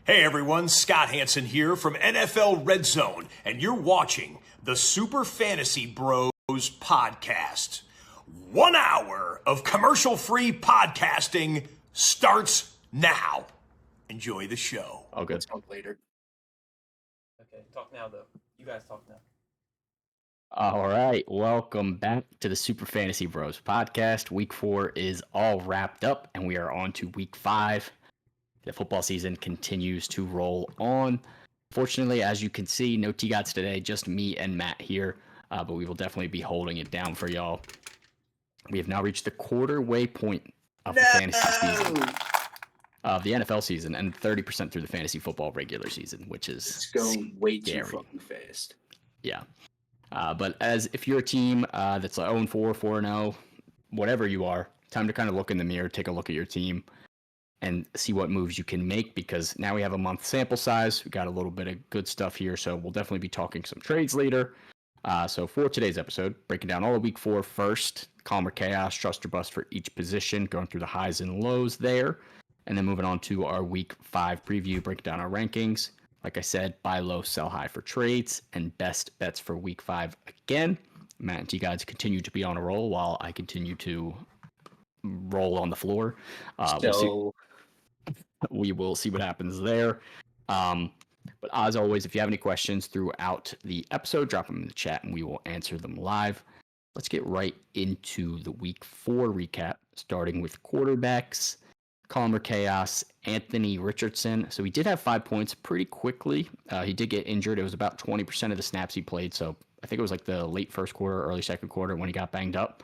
Hey everyone, Scott Hansen here from NFL Red Zone, and you're watching the Super Fantasy Bros podcast. 1 hour of commercial-free podcasting starts now. Enjoy the show. Oh, good. Let's talk later. Okay, talk now though. You guys talk now. All right, welcome back to the Super Fantasy Bros podcast. Week 4 is all wrapped up, and we are on to week 5. The football season continues to roll on. Fortunately, as you can see, no T-Gots today, just me and Matt here, but we will definitely be holding it down for y'all. We have now reached the quarter way point of the fantasy season, of the NFL season, and 30% through the fantasy football regular season, which is It's going way too scary. fucking fast. Yeah. But as if you're a team that's 0-4, 4-0, whatever you are, time to kind of look in the mirror, take a look at your team, and see what moves you can make, because now we have a month sample size. We got a little bit of good stuff here, so we'll definitely be talking some trades later. So for today's episode, breaking down all of week 4 first, calm or chaos, trust or bust for each position, going through the highs and lows there, and then moving on to our week 5 preview, breaking down our rankings. Like I said, buy low, sell high for trades, and best bets for week 5 again. Matt and T-Guys continue to be on a roll while I continue to roll on the floor. We will see what happens there. But as always, if you have any questions throughout the episode, drop them in the chat and we will answer them live. Let's get right into the week 4 recap, starting with quarterbacks. Calm or chaos, Anthony Richardson. So he did have 5 points pretty quickly. He did get injured. It was about 20% of the snaps he played. So I think it was like the late first quarter, early second quarter when he got banged up.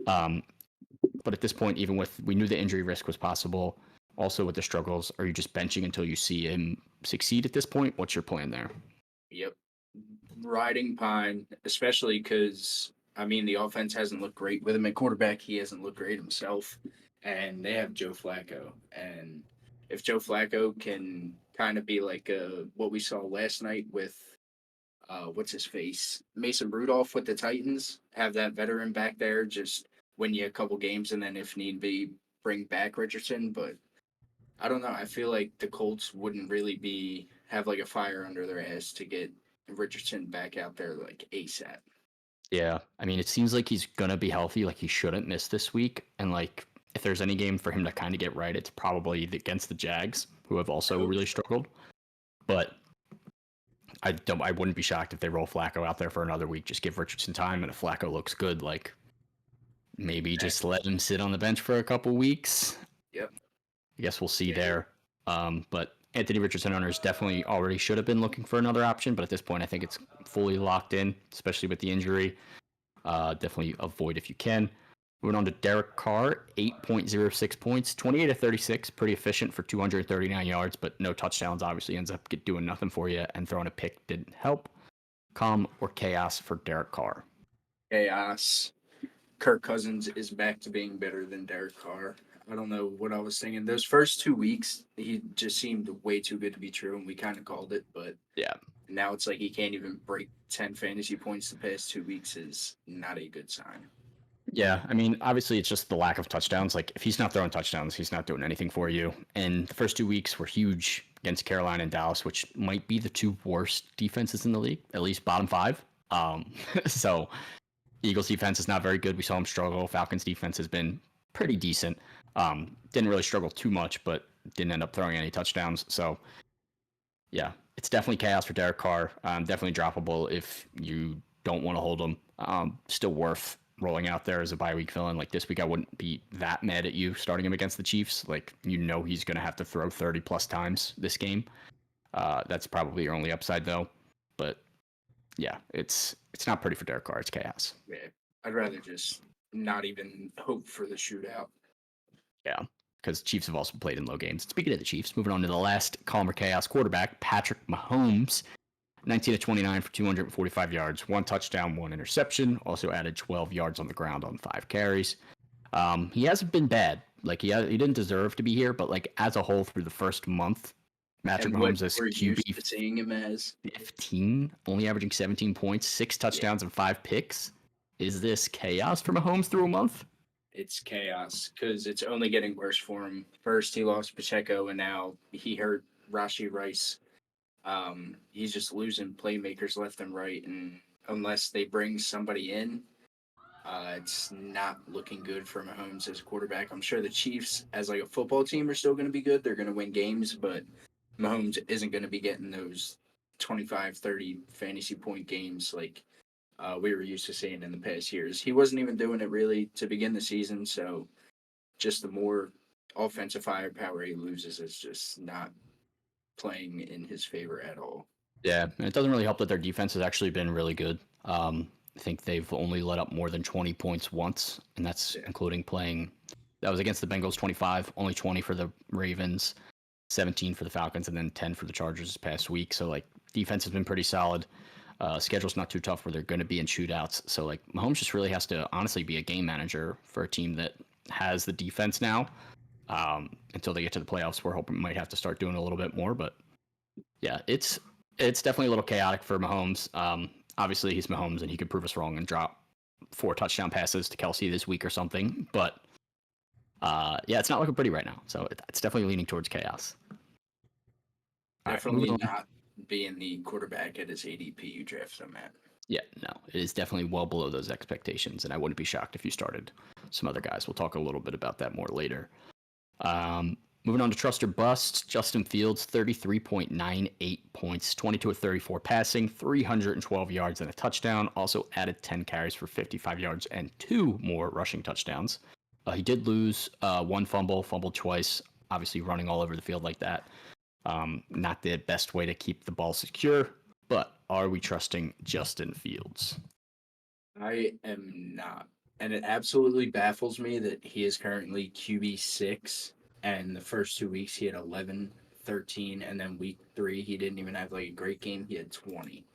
But at this point, even with, we knew the injury risk was possible. Also with the struggles, are you just benching until you see him succeed at this point? What's your plan there? Yep. Riding Pine, especially because, I mean, the offense hasn't looked great with him at quarterback. He hasn't looked great himself. And they have Joe Flacco. And if Joe Flacco can kind of be like what we saw last night with, what's his face? Mason Rudolph with the Titans, have that veteran back there, just win you a couple games, and then if need be, bring back Richardson. But I don't know. I feel like the Colts wouldn't really have like a fire under their ass to get Richardson back out there like ASAP. Yeah, I mean, it seems like he's gonna be healthy. Like he shouldn't miss this week, and like if there's any game for him to kind of get right, it's probably against the Jags, who have also really struggled. But I wouldn't be shocked if they roll Flacco out there for another week. Just give Richardson time, and if Flacco looks good, like maybe just let him sit on the bench for a couple weeks. Yep. I guess we'll see there. But Anthony Richardson owners definitely already should have been looking for another option, but at this point, I think it's fully locked in, especially with the injury. Definitely avoid if you can. Moving on to Derek Carr, 8.06 points, 28 of 36, pretty efficient for 239 yards, but no touchdowns. Obviously ends up doing nothing for you, and throwing a pick didn't help. Calm or chaos for Derek Carr? Chaos. Kirk Cousins is back to being better than Derek Carr. I don't know what I was thinking. Those first 2 weeks, he just seemed way too good to be true, and we kind of called it. But yeah, now it's like he can't even break 10 fantasy points the past 2 weeks is not a good sign. Yeah, I mean, obviously it's just the lack of touchdowns. Like, if he's not throwing touchdowns, he's not doing anything for you. And the first 2 weeks were huge against Carolina and Dallas, which might be the 2 worst defenses in the league, at least bottom 5. So Eagles defense is not very good. We saw them struggle. Falcons defense has been pretty decent. Didn't really struggle too much, but didn't end up throwing any touchdowns. So yeah, it's definitely chaos for Derek Carr. Definitely droppable if you don't want to hold him. Still worth rolling out there as a bye week fill-in. Like this week, I wouldn't be that mad at you starting him against the Chiefs. Like, you know, he's going to have to throw 30 plus times this game. That's probably your only upside though. But yeah, it's not pretty for Derek Carr. It's chaos. Yeah, I'd rather just not even hope for the shootout. Yeah, because Chiefs have also played in low games. Speaking of the Chiefs, moving on to the last calm or chaos quarterback, Patrick Mahomes. 19 of 29 for 245 yards, 1 touchdown, 1 interception. Also added 12 yards on the ground on 5 carries. He hasn't been bad. Like, he didn't deserve to be here, but like as a whole through the first month, Patrick Mahomes is QB seeing him as 15, only averaging 17 points, 6 touchdowns and 5 picks. Is this chaos for Mahomes through a month? It's chaos because it's only getting worse for him. First, he lost Pacheco, and now he hurt Rashi Rice. He's just losing playmakers left and right, and unless they bring somebody in, it's not looking good for Mahomes as a quarterback. I'm sure the Chiefs, as like a football team, are still going to be good. They're going to win games, but Mahomes isn't going to be getting those 25, 30 fantasy point games like we were used to seeing in the past years. He wasn't even doing it really to begin the season, so just the more offensive firepower he loses is just not playing in his favor at all. Yeah, and it doesn't really help that their defense has actually been really good. I think they've only let up more than 20 points once, and that's including playing. That was against the Bengals 25, only 20 for the Ravens, 17 for the Falcons, and then 10 for the Chargers this past week. So, like, defense has been pretty solid. Schedule's not too tough where they're going to be in shootouts. So, like, Mahomes just really has to honestly be a game manager for a team that has the defense now. Until they get to the playoffs, we're hoping might have to start doing a little bit more. But yeah, it's definitely a little chaotic for Mahomes. Obviously, he's Mahomes, and he could prove us wrong and drop 4 touchdown passes to Kelsey this week or something. But yeah, it's not looking pretty right now. So it's definitely leaning towards chaos. Definitely not being the quarterback at his ADP you drafted him at. Yeah, no, it is definitely well below those expectations, and I wouldn't be shocked if you started some other guys. We'll talk a little bit about that more later. Moving on to trust or bust, Justin Fields, 33.98 points, 22 of 34 passing, 312 yards and a touchdown. Also added 10 carries for 55 yards and 2 more rushing touchdowns. He did lose 1 fumbled twice, obviously running all over the field like that. Not the best way to keep the ball secure, but are we trusting Justin Fields? I am not. And it absolutely baffles me that he is currently QB6. And the first 2 weeks he had 11, 13. And then week 3, he didn't even have like a great game. He had 20.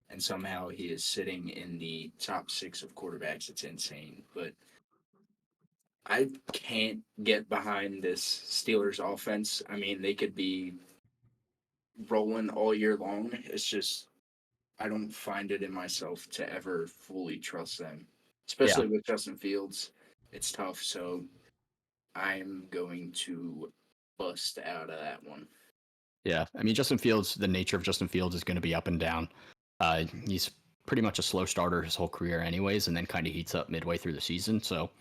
And somehow he is sitting in the top 6 of quarterbacks. It's insane. But I can't get behind this Steelers offense. I mean, they could be rolling all year long. It's just, I don't find it in myself to ever fully trust them, especially with Justin Fields. It's tough. So I'm going to bust out of that one. Yeah, I mean, Justin Fields, the nature of Justin Fields is going to be up and down. He's pretty much a slow starter his whole career anyways, and then kind of heats up midway through the season. So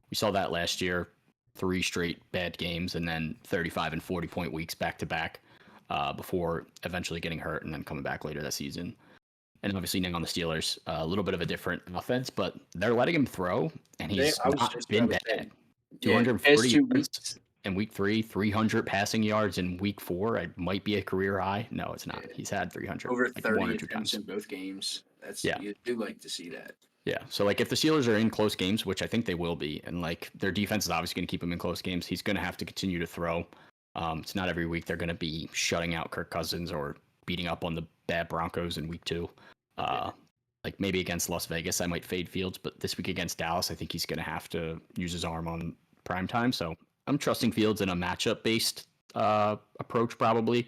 we saw that last year, 3 straight bad games and then 35 and 40-point weeks back to back before eventually getting hurt and then coming back later that season. And obviously, on the Steelers, a little bit of a different offense, but they're letting him throw, and he's not been bad. 240 yards in week 3, 300 passing yards in week 4. It might be a career high. No, it's not. He's had 300 over like 30 1 or 2 attempts times in both games. That's Yeah. You do like to see that. Yeah. So like if the Steelers are in close games, which I think they will be, and like their defense is obviously going to keep him in close games, he's going to have to continue to throw. It's not every week they're going to be shutting out Kirk Cousins or beating up on the bad Broncos in week 2. Like maybe against Las Vegas, I might fade Fields, but this week against Dallas, I think he's going to have to use his arm on prime time. So I'm trusting Fields in a matchup based approach probably.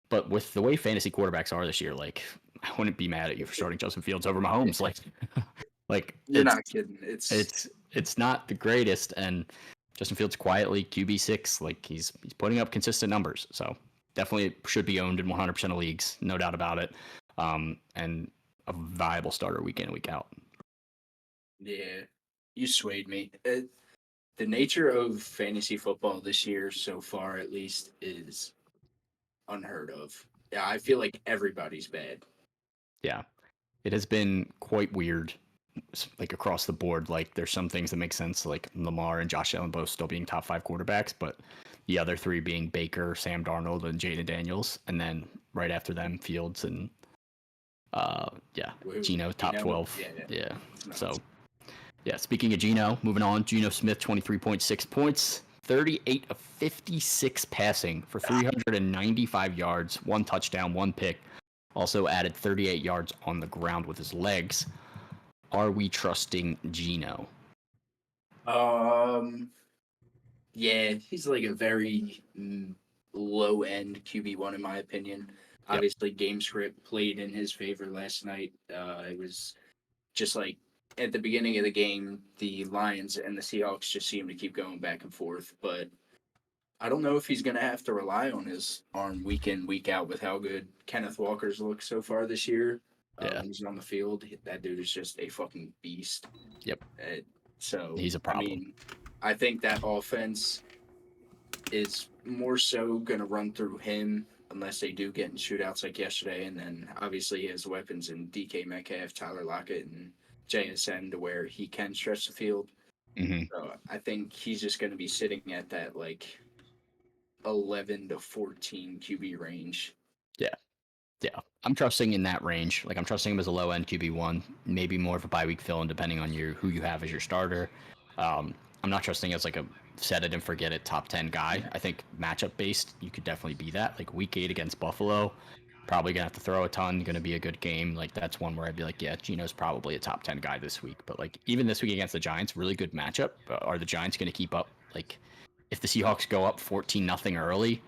But with the way fantasy quarterbacks are this year, like I wouldn't be mad at you for starting Justin Fields over Mahomes. Like you're not kidding. It's not the greatest, and Justin Fields quietly QB6, like he's putting up consistent numbers. So definitely should be owned in 100% of leagues, no doubt about it. And a viable starter week in and week out. Yeah, you swayed me. The nature of fantasy football this year so far, at least, is unheard of. Yeah, I feel like everybody's bad. Yeah, it has been quite weird, like across the board. Like there's some things that make sense, like Lamar and Josh Allen both still being top 5 quarterbacks, but the other 3 being Baker, Sam Darnold, and Jaden Daniels, and then right after them, Fields and Geno, top 12. Yeah. So, yeah, speaking of Geno, moving on, Geno Smith, 23.6 points, 38 of 56 passing for 395 yards, 1 touchdown, 1 pick. Also added 38 yards on the ground with his legs. Are we trusting Geno? Yeah, he's like a very low-end QB1 in my opinion. Yep. Obviously, game script played in his favor last night. It was just like at the beginning of the game, the Lions and the Seahawks just seemed to keep going back and forth. But I don't know if he's going to have to rely on his arm week in, week out with how good Kenneth Walker's looked so far this year. Yeah. When he's on the field, that dude is just a fucking beast. Yep. So He's a problem. I mean, I think that offense is more so going to run through him unless they do get in shootouts like yesterday. And then obviously he has weapons in DK Metcalf, Tyler Lockett, and JSN to where he can stretch the field. Mm-hmm. So I think he's just going to be sitting at that like 11 to 14 QB range. Yeah, I'm trusting in that range. Like I'm trusting him as a low end QB1, maybe more of a bye week fill in depending on who you have as your starter. I'm not trusting as like a set it and forget it top 10 guy. I think matchup based, you could definitely be that. Like week 8 against Buffalo, probably gonna have to throw a ton. Going to be a good game. Like that's one where I'd be like, yeah, Gino's probably a top 10 guy this week. But like even this week against the Giants, really good matchup. Are the Giants going to keep up? Like if the Seahawks go up 14-0 early,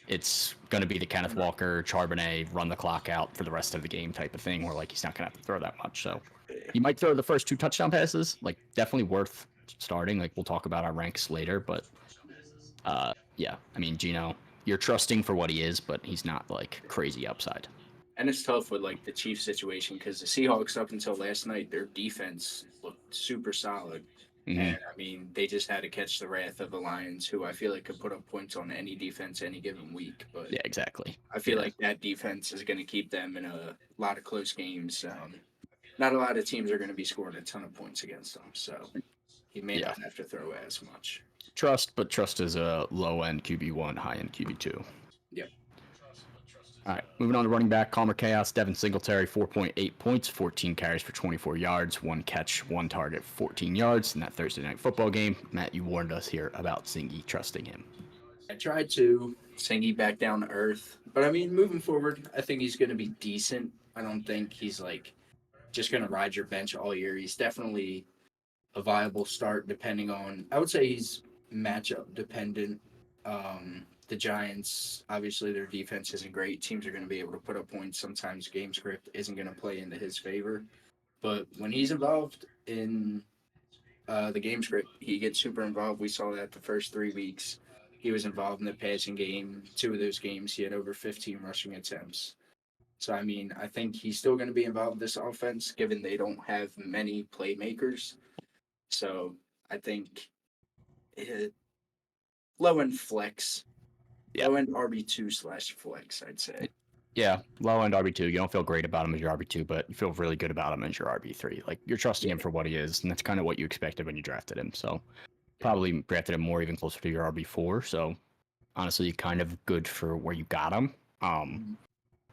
it's going to be the Kenneth Walker, Charbonnet, run the clock out for the rest of the game type of thing where, like, he's not going to have to throw that much. So he might throw the first 2 touchdown passes, like, definitely worth starting. Like, we'll talk about our ranks later. But, yeah, I mean, Gino, you're trusting for what he is, but he's not, like, crazy upside. And it's tough with, like, the Chiefs situation because the Seahawks, up until last night, their defense looked super solid. Mm-hmm. And, I mean, they just had to catch the wrath of the Lions, who I feel like could put up points on any defense any given week. But Yeah, exactly. I feel like that defense is going to keep them in a lot of close games. Not a lot of teams are going to be scoring a ton of points against them. So he may not have to throw as much. But trust is a low-end QB1, high-end QB2. Yep. All right, moving on to running back, Calmer Chaos, Devin Singletary, 4.8 points, 14 carries for 24 yards, 1 catch, 1 target, 14 yards in that Thursday night football game. Matt, you warned us here about Singy trusting him. I tried to Singy back down to earth, but I mean, moving forward, I think he's going to be decent. I don't think he's like just going to ride your bench all year. He's definitely a viable start depending on, I would say he's matchup dependent. The Giants, obviously, their defense isn't great. Teams are going to be able to put up points. Sometimes game script isn't going to play into his favor. But when he's involved in the game script, he gets super involved. We saw that the first 3 weeks. He was involved in the passing game. 2 of those games, he had over 15 rushing attempts. So, I mean, I think he's still going to be involved in this offense, given they don't have many playmakers. So, I think low-end flex. Yeah. Low-end RB2/flex, I'd say. Yeah, low-end RB2. You don't feel great about him as your RB2, but you feel really good about him as your RB3. Like, you're trusting him for what he is, and that's kind of what you expected when you drafted him. So, probably drafted him more even closer to your RB4. So, honestly, kind of good for where you got him.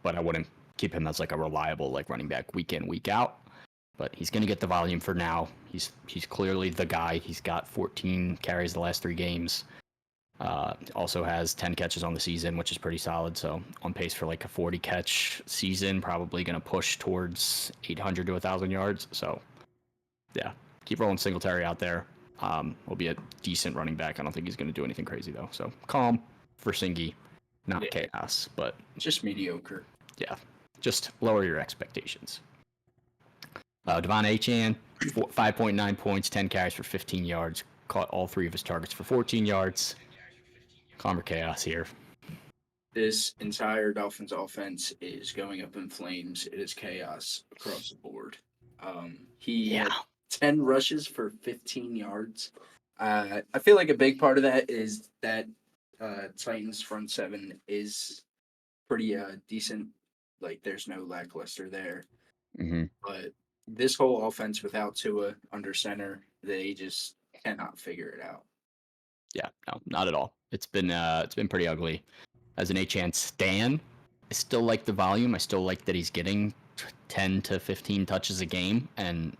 But I wouldn't keep him as, like, a reliable, like, running back week in, week out. But he's going to get the volume for now. He's clearly the guy. He's got 14 carries the last 3 games. Also has 10 catches on the season, which is pretty solid. So on pace for like a 40 catch season, probably going to push towards 800 to 1,000 yards. So yeah, keep rolling Singletary out there. Will be a decent running back. I don't think he's going to do anything crazy though. So calm for Singy, not chaos, but just mediocre. Yeah, just lower your expectations. Devon Achane, 5.9 points, 10 carries for 15 yards. Caught all 3 of his targets for 14 yards. Calmer Chaos here. This entire Dolphins offense is going up in flames. It is chaos across the board. He had 10 rushes for 15 yards. I feel like a big part of that is that Titans front 7 is pretty decent. Like, there's no lackluster there. Mm-hmm. But this whole offense without Tua under center, they just cannot figure it out. Yeah, no, not at all. It's been pretty ugly. As an Achane stan, I still like the volume. I still like that he's getting 10 to 15 touches a game, and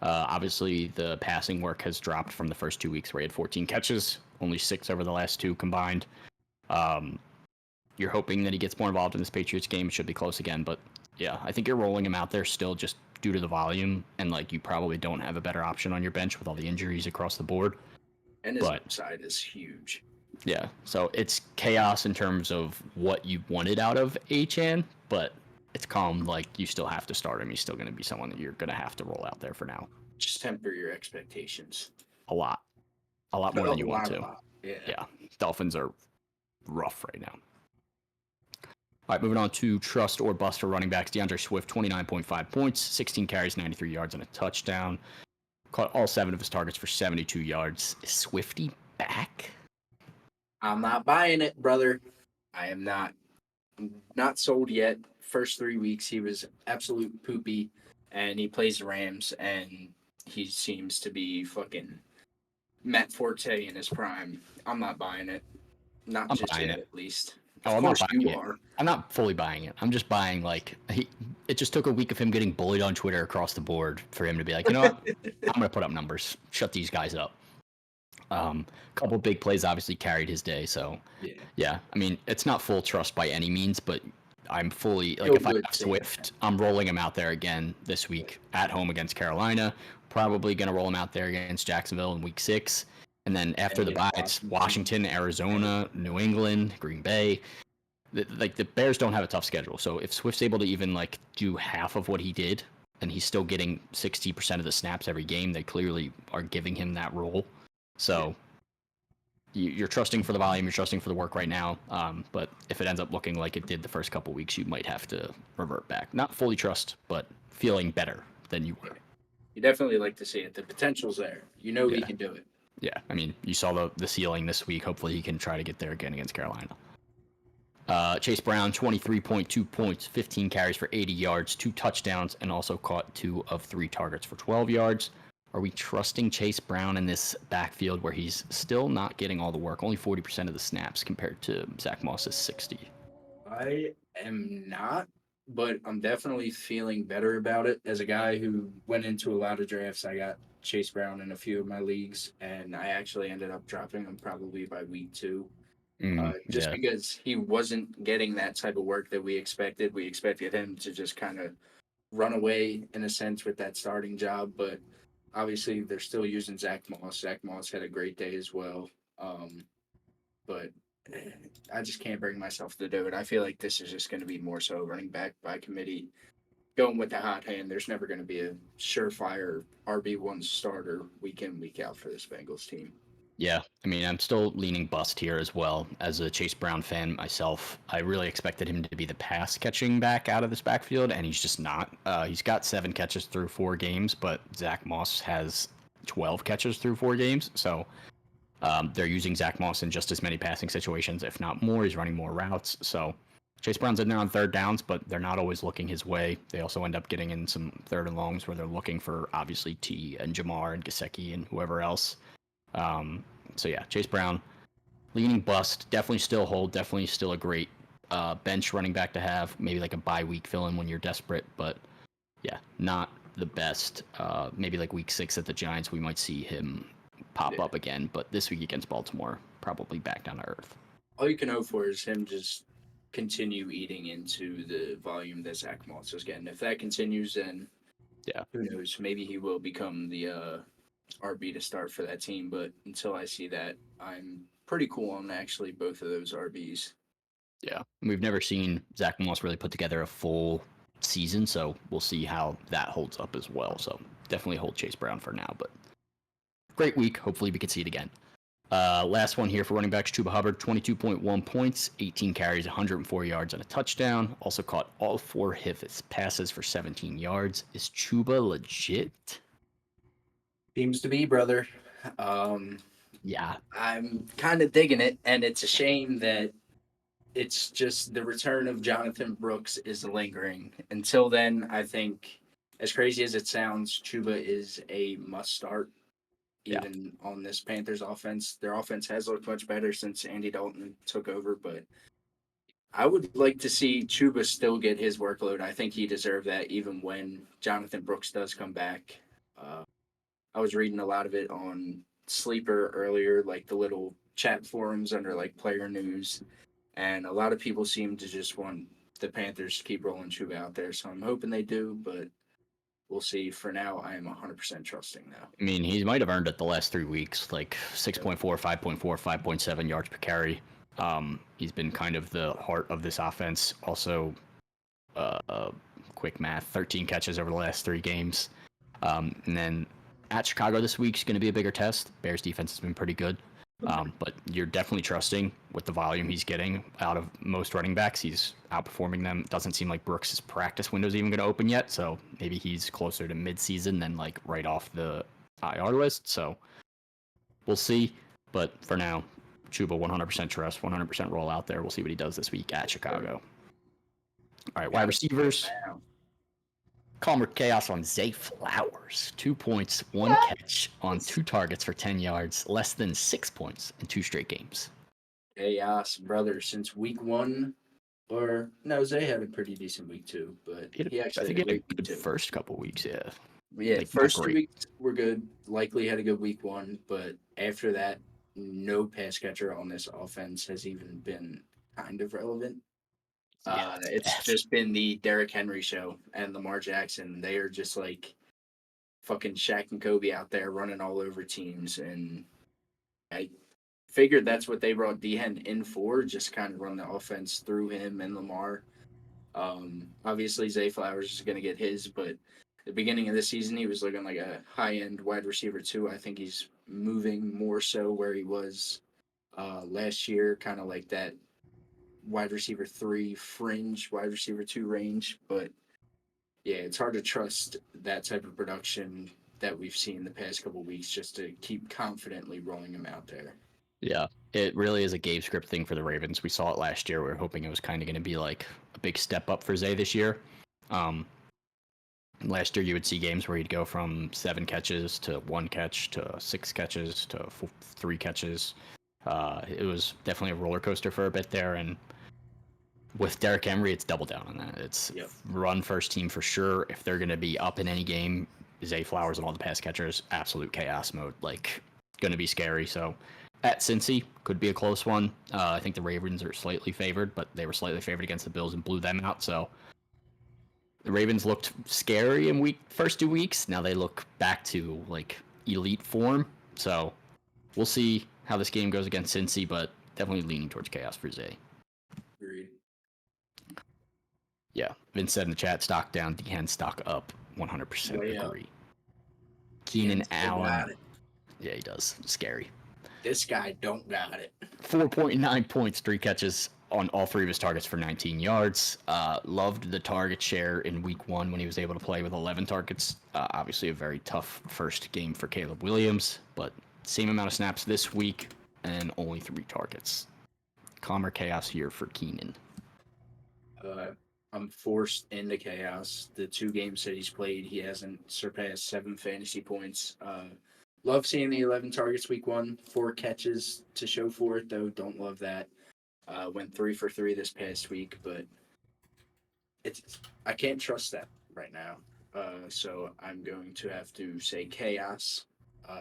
obviously the passing work has dropped from the first 2 weeks where he had 14 catches, only 6 over the last 2 combined. You're hoping that he gets more involved in this Patriots game. It should be close again, but yeah, I think you're rolling him out there still just due to the volume, and like you probably don't have a better option on your bench with all the injuries across the board. And his upside is huge. Yeah, so it's chaos in terms of what you wanted out of Achane, but it's calm. Like, you still have to start him. He's still going to be someone that you're going to have to roll out there for now. Just temper your expectations. A lot more than you want to. Yeah. Yeah, Dolphins are rough right now. All right, moving on to trust or bust for running backs. DeAndre Swift, 29.5 points, 16 carries, 93 yards, and a touchdown. Caught all 7 of his targets for 72 yards. Is Swifty back? I'm not buying it, brother. I am not sold yet. First 3 weeks, he was absolute poopy, and he plays the Rams, and he seems to be fucking Matt Forte in his prime. I'm not buying it. Not I'm just buying yet, it. at least. Oh, Of I'm not course buying you it. are. I'm not fully buying it. I'm just buying it just took a week of him getting bullied on Twitter across the board for him to be like, you know what? I'm gonna put up numbers. Shut these guys up. Couple big plays obviously carried his day, so yeah. I mean, it's not full trust by any means, but I'm fully like, if I have Swift, I'm rolling him out there again this week at home against Carolina. Probably gonna roll him out there against Jacksonville in week 6. And then after the bye, it's Washington, Arizona, New England, Green Bay. The Bears don't have a tough schedule. So if Swift's able to even like do half of what he did, and he's still getting 60% of the snaps every game, they clearly are giving him that role. So you're trusting for the volume, you're trusting for the work right now. But if it ends up looking like it did the first couple weeks, you might have to revert back. Not fully trust, but feeling better than you were. You definitely like to see it. The potential's there. You know he can do it. Yeah, I mean, you saw the ceiling this week. Hopefully he can try to get there again against Carolina. Chase Brown, 23.2 points, 15 carries for 80 yards, 2 touchdowns, and also caught 2 of 3 targets for 12 yards. Are we trusting Chase Brown in this backfield where he's still not getting all the work, only 40% of the snaps compared to Zach Moss's 60? I am not, but I'm definitely feeling better about it. As a guy who went into a lot of drafts, I got Chase Brown in a few of my leagues, and I actually ended up dropping him probably by week 2. Because he wasn't getting that type of work that we expected. We expected him to just kind of run away in a sense with that starting job, but obviously they're still using Zach Moss. Zach Moss had a great day as well. But I just can't bring myself to do it. I feel like this is just going to be more so running back by committee, going with the hot hand. There's never going to be a surefire RB1 starter week in, week out for this Bengals team. Yeah, I mean, I'm still leaning bust here as well. As a Chase Brown fan myself, I really expected him to be the pass catching back out of this backfield, and he's just not. He's got 7 catches through 4 games, but Zach Moss has 12 catches through 4 games. So they're using Zach Moss in just as many passing situations, if not more. He's running more routes. So Chase Brown's in there on 3rd downs, but they're not always looking his way. They also end up getting in some 3rd and longs where they're looking for, obviously, T and Jamar and Gesicki and whoever else. So yeah, Chase Brown, leaning bust, definitely still hold, definitely still a great bench running back to have, maybe like a bye week fill-in when you're desperate, but yeah, not the best. Maybe like week 6 at the Giants, we might see him pop up again, but this week against Baltimore, probably back down to earth. All you can hope for is him just continue eating into the volume that Zach Moss is getting. If that continues, then who knows, maybe he will become the RB to start for that team, but until I see that, I'm pretty cool on actually both of those RBs. Yeah, we've never seen Zach Moss really put together a full season, so we'll see how that holds up as well. So definitely hold Chase Brown for now, but great week. Hopefully we can see it again. Last one here for running backs, Chuba Hubbard, 22.1 points, 18 carries, 104 yards, and a touchdown. Also caught all 4 of his passes for 17 yards. Is Chuba legit? Seems to be, brother. Yeah. I'm kind of digging it, and it's a shame that it's just the return of Jonathan Brooks is lingering. Until then, I think, as crazy as it sounds, Chuba is a must-start, even on this Panthers offense. Their offense has looked much better since Andy Dalton took over, but I would like to see Chuba still get his workload. I think he deserved that even when Jonathan Brooks does come back. I was reading a lot of it on Sleeper earlier, like the little chat forums under like player news, and a lot of people seem to just want the Panthers to keep rolling Chuba out there. So I'm hoping they do, but we'll see. For now, I am 100% trusting now. I mean, he might have earned it the last 3 weeks, like 6.4, 5.4, 5.7 yards per carry. He's been kind of the heart of this offense. Also, quick math, 13 catches over the last 3 games. And then at Chicago this week is going to be a bigger test. Bears defense has been pretty good. But you're definitely trusting with the volume he's getting out of most running backs. He's outperforming them. Doesn't seem like Brooks' practice window is even going to open yet. So maybe he's closer to midseason than like right off the IR list. So we'll see. But for now, Chuba 100% trust, 100% roll out there. We'll see what he does this week at Chicago. All right, wide receivers. Calmer chaos on Zay Flowers. 2 points, 1 catch on 2 targets for 10 yards, less than 6 points in 2 straight games. Chaos, brother, since week 1. Or, no, Zay had a pretty decent week 2, but he actually I think had a he had great a good week 2. first couple weeks, yeah. Yeah, Like, first not 2 great. weeks were good. Likely had a good week 1, but after that, no pass catcher on this offense has even been kind of relevant. Yeah, It's just been the Derrick Henry show and Lamar Jackson. They are just like fucking Shaq and Kobe out there running all over teams. And I figured that's what they brought Hen in for, just kind of run the offense through him and Lamar. Obviously, Zay Flowers is going to get his, but at the beginning of the season, he was looking like a high-end wide receiver too. I think he's moving more so where he was last year, kind of like that wide receiver 3 fringe, wide receiver 2 range. But yeah, it's hard to trust that type of production that we've seen the past couple weeks just to keep confidently rolling him out there. Yeah, it really is a game script thing for the Ravens. We saw it last year. We were hoping it was kind of going to be like a big step up for Zay this year. Last year, you would see games where he'd go from 7 catches to 1 catch to 6 catches to 3 catches. It was definitely a roller coaster for a bit there, and with Derrick Henry, it's double down on that. It's run first team for sure. If they're going to be up in any game, Zay Flowers and all the pass catchers, absolute chaos mode. Like, going to be scary. So at Cincy, could be a close one. I think the Ravens are slightly favored, but they were slightly favored against the Bills and blew them out. So the Ravens looked scary in first 2 weeks. Now they look back to like elite form. So we'll see how this game goes against Cincy, but definitely leaning towards chaos for Zay. Agreed. Yeah, Vince said in the chat, stock down, Hen stock up. 100% Way up. agree. Keenan Allen. Yeah, he does. Scary. This guy don't got it. 4.9 points, 3 catches on all 3 of his targets for 19 yards. Loved the target share in week 1 when he was able to play with 11 targets. Obviously a very tough first game for Caleb Williams, but same amount of snaps this week and only 3 targets. Calmer chaos here for Keenan. I'm forced into chaos. The 2 games that he's played, he hasn't surpassed 7 fantasy points. Love seeing the 11 targets week 1, 4 catches to show for it, though. Don't love that. Went 3 for 3 this past week, but I can't trust that right now. So I'm going to have to say chaos.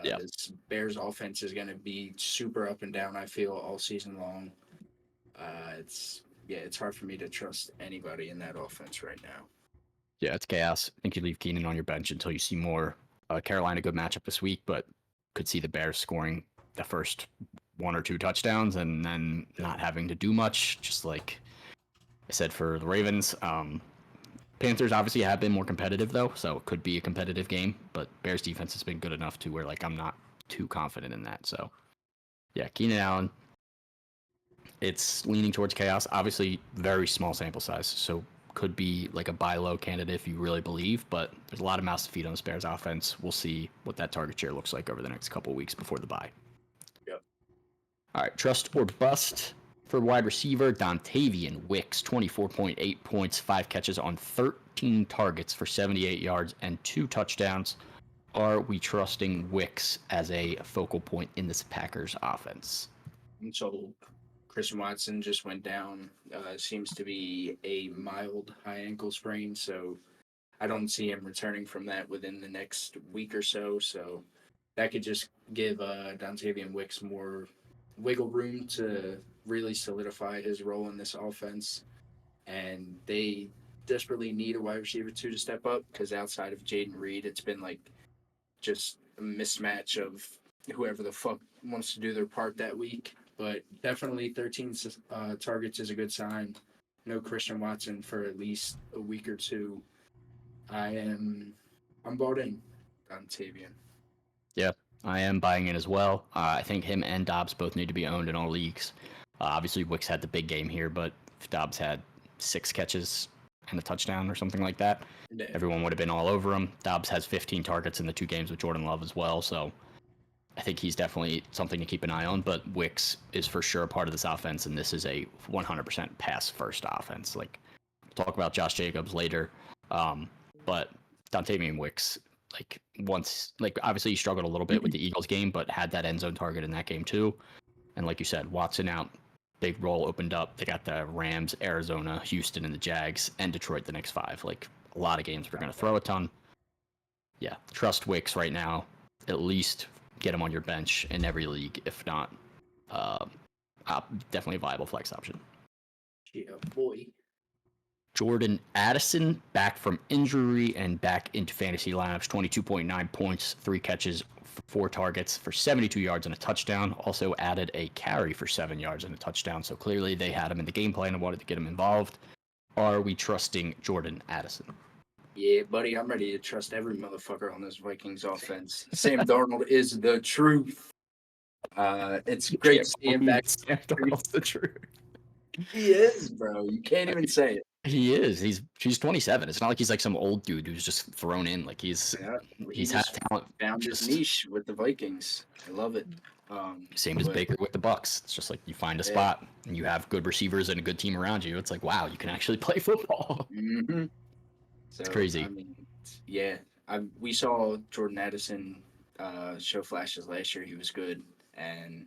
This Bears offense is going to be super up and down, I feel, all season long. It's hard for me to trust anybody in that offense right now. Yeah, it's chaos. I think you leave Keenan on your bench until you see more. Carolina, good matchup this week, but could see the Bears scoring the first 1 or 2 touchdowns and then not having to do much, just like I said for the Ravens. Panthers obviously have been more competitive, though, so it could be a competitive game, but Bears defense has been good enough to where like I'm not too confident in that. So, yeah, Keenan Allen, it's leaning towards chaos. Obviously, very small sample size, so could be like a buy low candidate if you really believe, but there's a lot of mouths to feed on the Bears offense. We'll see what that target share looks like over the next couple of weeks before the bye. Yep. All right, trust or bust for wide receiver, Dontavian Wicks, 24.8 points, 5 catches on 13 targets for 78 yards and 2 touchdowns. Are we trusting Wicks as a focal point in this Packers offense? So Christian Watson just went down. Seems to be a mild high ankle sprain, so I don't see him returning from that within the next week or so. So that could just give Dontavian Wicks more wiggle room to really solidify his role in this offense. And they desperately need a wide receiver 2 to step up because outside of Jaden Reed, it's been like just a mismatch of whoever the fuck wants to do their part that week. But definitely 13 targets is a good sign. No Christian Watson for at least a week or 2. I'm bought in on Tavian. Yeah, I am buying in as well. I think him and Dobbs both need to be owned in all leagues. Obviously, Wicks had the big game here, but if Dobbs had 6 catches and a touchdown or something like that, Yeah. everyone would have been all over him. Dobbs has 15 targets in the 2 games with Jordan Love as well, so I think he's definitely something to keep an eye on. But Wicks is for sure a part of this offense, and this is a 100% pass-first offense. Like, we'll talk about Josh Jacobs later, but Dontavian Wicks, obviously he struggled a little bit with the Eagles game, but had that end zone target in that game too. And like you said, Watson out, big role opened up. They got the Rams, Arizona, Houston, and the Jags, and Detroit the next 5. Like, a lot of games we're going to throw a ton. Yeah, trust Wicks right now. At least get him on your bench in every league. If not, definitely a viable flex option. Yeah, boy. Jordan Addison back from injury and back into fantasy lineups. 22.9 points, 3 catches, 4 targets for 72 yards and a touchdown. Also added a carry for 7 yards and a touchdown. So clearly they had him in the game plan and wanted to get him involved. Are we trusting Jordan Addison? Yeah, buddy, I'm ready to trust every motherfucker on this Vikings offense. Sam Darnold is the truth. It's great to see him back. Sam Darnold's the truth. He is, bro. You can't even say it. He is. He's 27. It's not like he's like some old dude who's just thrown in. Like he's had just talent. found his niche with the Vikings. I love it. Same as Baker with the Bucks. It's just like you find a spot and you have good receivers and a good team around you. It's like, wow, you can actually play football. Mm-hmm. So, it's crazy. I mean, yeah, we saw Jordan Addison show flashes last year. He was good, and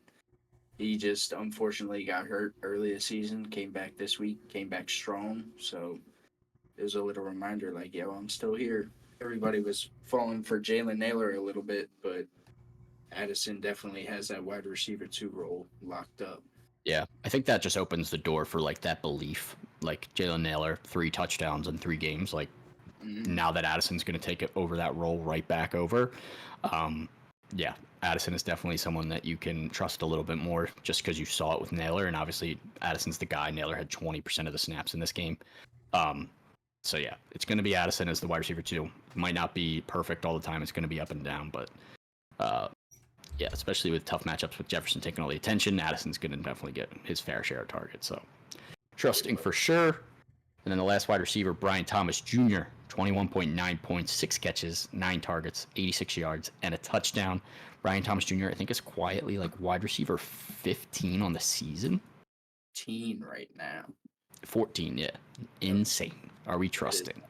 he just unfortunately got hurt early this season. Came back this week. Came back strong. So it was a little reminder, like, yo, I'm still here. Everybody was falling for Jalen Naylor a little bit, but Addison definitely has that wide receiver 2 role locked up. Yeah, I think that just opens the door for like that belief. Like Jalen Naylor, 3 touchdowns in 3 games. Like now that Addison's going to take it over that role right back over. Yeah, Addison is definitely someone that you can trust a little bit more just because you saw it with Naylor. And obviously Addison's the guy. Naylor had 20% of the snaps in this game. So yeah, it's going to be Addison as the wide receiver 2. It might not be perfect all the time. It's going to be up and down, but yeah, especially with tough matchups with Jefferson taking all the attention, Addison's going to definitely get his fair share of targets. So trusting for sure. And then the last wide receiver, Brian Thomas Jr., 21.9 points, 6 catches, 9 targets, 86 yards, and a touchdown. Brian Thomas Jr., I think, is quietly like wide receiver 15 on the season. 14 right now. 14, yeah. Insane. Are we trusting?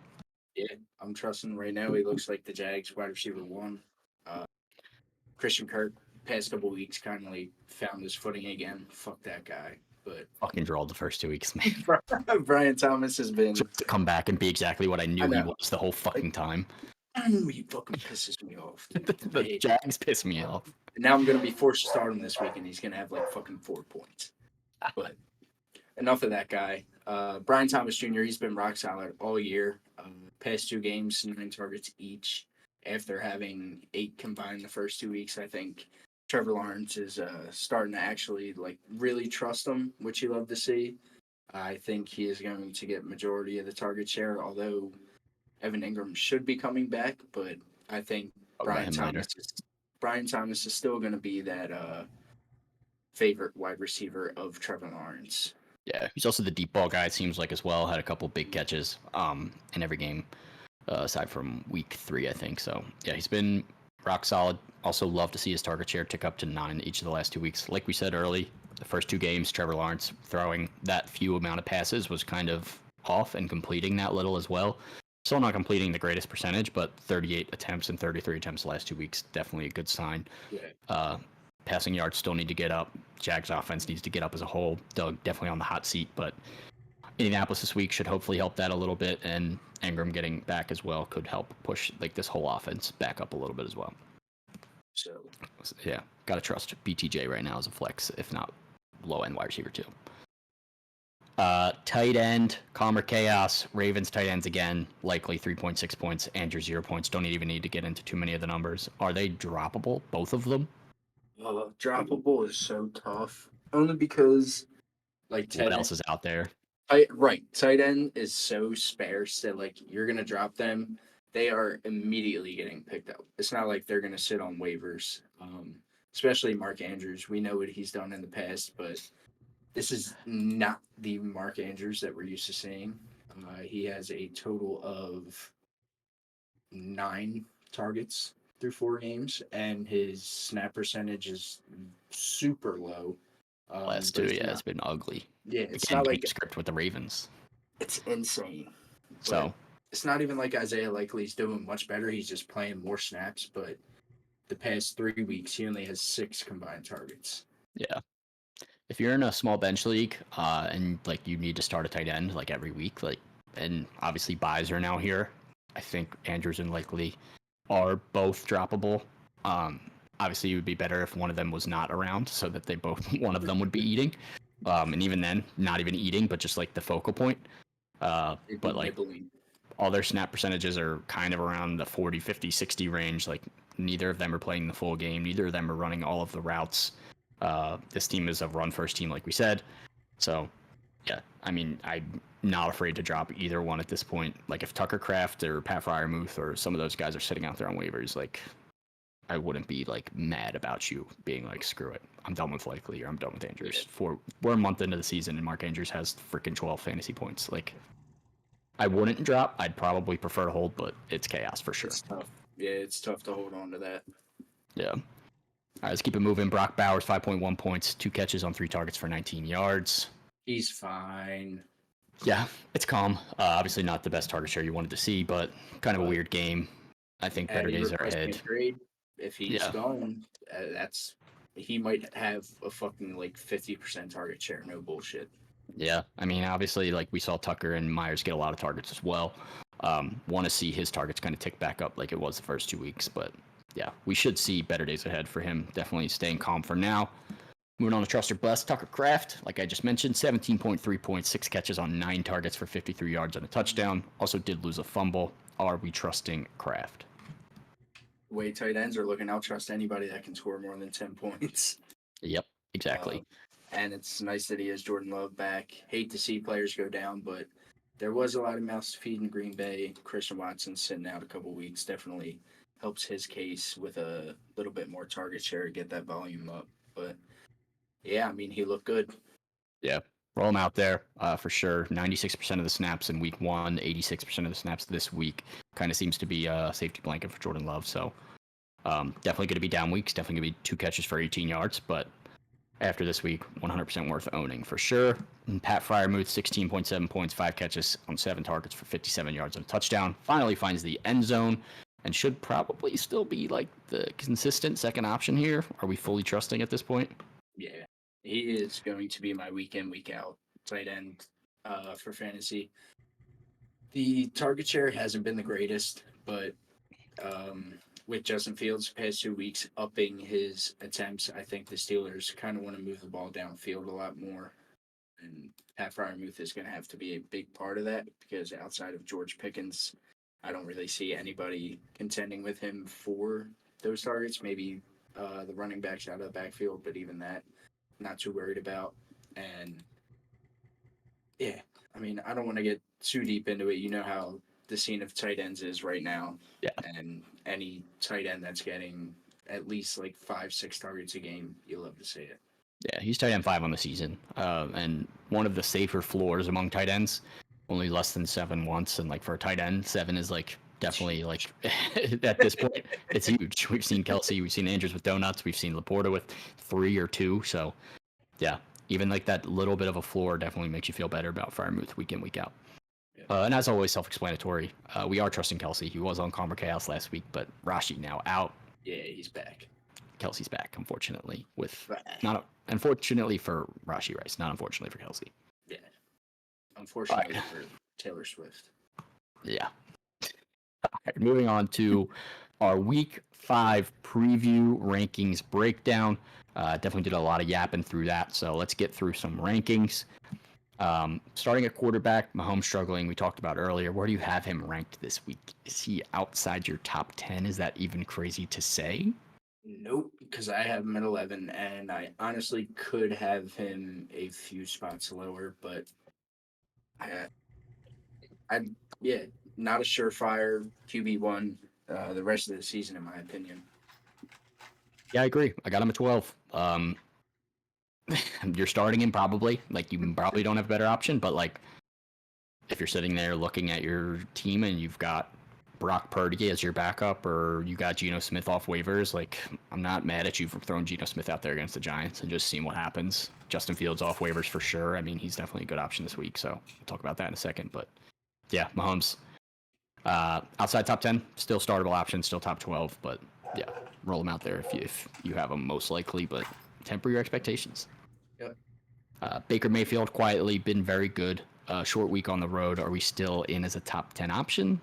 Yeah, I'm trusting right now. He looks like the Jags wide receiver 1. Christian Kirk, past couple weeks, kind of like found his footing again. Fuck that guy. But fucking drawled the first 2 weeks, man. Brian Thomas has been just to come back and be exactly what I knew he was the whole fucking time. He fucking pisses me off. The Jags piss me off. Now I'm gonna be forced to start him this week, and he's gonna have like fucking 4 points. But enough of that guy. Brian Thomas Jr. He's been rock solid all year. Past 2 games, 9 targets each. After having 8 combined the first 2 weeks, I think Trevor Lawrence is starting to actually like really trust him, which you love to see. I think he is going to get majority of the target share, although Evan Ingram should be coming back. But I think Brian Thomas is still going to be that favorite wide receiver of Trevor Lawrence. Yeah, he's also the deep ball guy, it seems like, as well. Had a couple big catches in every game. Aside from week 3, I think. So, yeah, he's been rock solid. Also love to see his target share tick up to 9 each of the last 2 weeks. Like we said early, the first 2 games, Trevor Lawrence throwing that few amount of passes was kind of off and completing that little as well. Still not completing the greatest percentage, but 38 attempts and 33 attempts the last 2 weeks, definitely a good sign. Yeah. Passing yards still need to get up. Jags offense needs to get up as a whole. Doug definitely on the hot seat, but Indianapolis this week should hopefully help that a little bit, and Ingram getting back as well could help push like this whole offense back up a little bit as well. So yeah, gotta trust BTJ right now as a flex, if not low end wide receiver 2. Tight end, Calmer Chaos, Ravens tight ends again, likely 3.6 points, Andrew 0 points. Don't even need to get into too many of the numbers. Are they droppable, both of them? Droppable is so tough, only because like what else is out there? Tight end is so sparse that like you're gonna drop them they are immediately getting picked up. It's not like they're going to sit on waivers. Especially Mark Andrews. We know what he's done in the past, but this is not the Mark Andrews that we're used to seeing. He has a total of 9 targets through 4 games, and his snap percentage is super low. Last but two, it's yeah, not- it's been ugly. yeah, it's Again, not game like script with the Ravens. it's insane. So But it's not even like Isaiah Likely's doing much better. He's just playing more snaps, but the past 3 weeks he only has 6 combined targets. yeah, if you're in a small bench league, and like you need to start a tight end like every week, like, and obviously buys are now here. I think Andrews and Likely are both droppable. Obviously, it would be better if one of them was not around, so that one of them would be eating. And even then, not even eating, but just like the focal point. It'd But be like nibbling. all their snap percentages are kind of around the 40, 50, 60 range. Like neither of them are playing the full game. Neither of them are running all of the routes. This team is a run first team, like we said. So, yeah, I mean, I'm not afraid to drop either one at this point. Like if Tucker Kraft or Pat Fryermuth or some of those guys are sitting out there on waivers, like I wouldn't be like mad about you being like, screw it, I'm done with Likely or I'm done with Andrews. We're a month into the season and Mark Andrews has freaking 12 fantasy points. Like I wouldn't drop. I'd probably prefer to hold, but it's chaos for sure. It's tough. Yeah, it's tough to hold on to that. Yeah. All right, let's keep it moving. Brock Bowers, 5.1 points, 2 catches on 3 targets for 19 yards. He's fine. Yeah, it's calm. Obviously not the best target share you wanted to see, but kind of a weird game. I think better days are ahead. Grade, if he's gone, he might have a fucking like 50% target share. No bullshit. Yeah, I mean, obviously, like we saw Tucker and Myers get a lot of targets as well. Want to see his targets kind of tick back up like it was the first 2 weeks, but yeah, we should see better days ahead for him. Definitely staying calm for now. Moving on to Trust or Bust, Tucker Kraft, like I just mentioned, 17.3 points, 6 catches on 9 targets for 53 yards and a touchdown. Also did lose a fumble. Are we trusting Kraft? The way tight ends are looking, I'll trust anybody that can score more than 10 points. Yep, exactly. And it's nice that he has Jordan Love back. Hate to see players go down, but there was a lot of mouths to feed in Green Bay. Christian Watson sitting out a couple weeks definitely helps his case with a little bit more target share to get that volume up. But yeah, I mean, he looked good. Yeah, roll him out there for sure. 96% of the snaps in week 1, 86% of the snaps this week. Kind of seems to be a safety blanket for Jordan Love. So definitely going to be down weeks. Definitely going to be 2 catches for 18 yards. But after this week, 100% worth owning for sure. And Pat Fryermuth, 16.7 points, 5 catches on 7 targets for 57 yards and a touchdown. Finally finds the end zone and should probably still be like the consistent second option here. Are we fully trusting at this point? Yeah, he is going to be my week in, week out tight end for fantasy. The target share hasn't been the greatest, but with Justin Fields past 2 weeks upping his attempts, I think the Steelers kind of want to move the ball downfield a lot more. And Pat Fryermuth is going to have to be a big part of that because outside of George Pickens, I don't really see anybody contending with him for those targets. Maybe the running backs out of the backfield, but even that, not too worried about. And yeah, I mean, I don't want to get too deep into it. You know how the scene of tight ends is right now. Yeah. And any tight end that's getting at least like 5-6 targets a game, you love to see it. Yeah, he's tight end 5 on the season, and one of the safer floors among tight ends. Only less than 7 once, and like for a tight end, 7 is like definitely like at this point it's huge. We've seen Kelsey, we've seen Andrews with donuts, we've seen Laporta with 3 or 2. So yeah, even like that little bit of a floor definitely makes you feel better about Fryermuth week in, week out. Yeah. And as always, self-explanatory. We are trusting Kelsey. He was on Conver Chaos last week, but Rashi now out. Yeah, he's back. Kelsey's back, unfortunately. Unfortunately for Rashi Rice, not unfortunately for Kelsey. Yeah. Unfortunately for Taylor Swift. Yeah. All right, moving on to our week 5 preview rankings breakdown. Definitely did a lot of yapping through that, so let's get through some rankings. Starting at quarterback, Mahomes struggling, we talked about earlier. Where do you have him ranked this week? Is he outside your top 10? Is that even crazy to say? Nope, because I have him at 11, and I honestly could have him a few spots lower, but not a surefire QB1 the rest of the season, in my opinion. Yeah, I agree. I got him at 12. You're starting him probably. Like, you probably don't have a better option, but like, if you're sitting there looking at your team and you've got Brock Purdy as your backup, or you got Geno Smith off waivers, like, I'm not mad at you for throwing Geno Smith out there against the Giants and just seeing what happens. Justin Fields off waivers for sure. I mean, he's definitely a good option this week, so we'll talk about that in a second. But yeah, Mahomes, outside top 10, still startable option, still top 12, but yeah, roll him out there if you have him most likely, but temper your expectations. Yep. Baker Mayfield quietly been very good. Short week on the road. Are we still in as a top 10 option?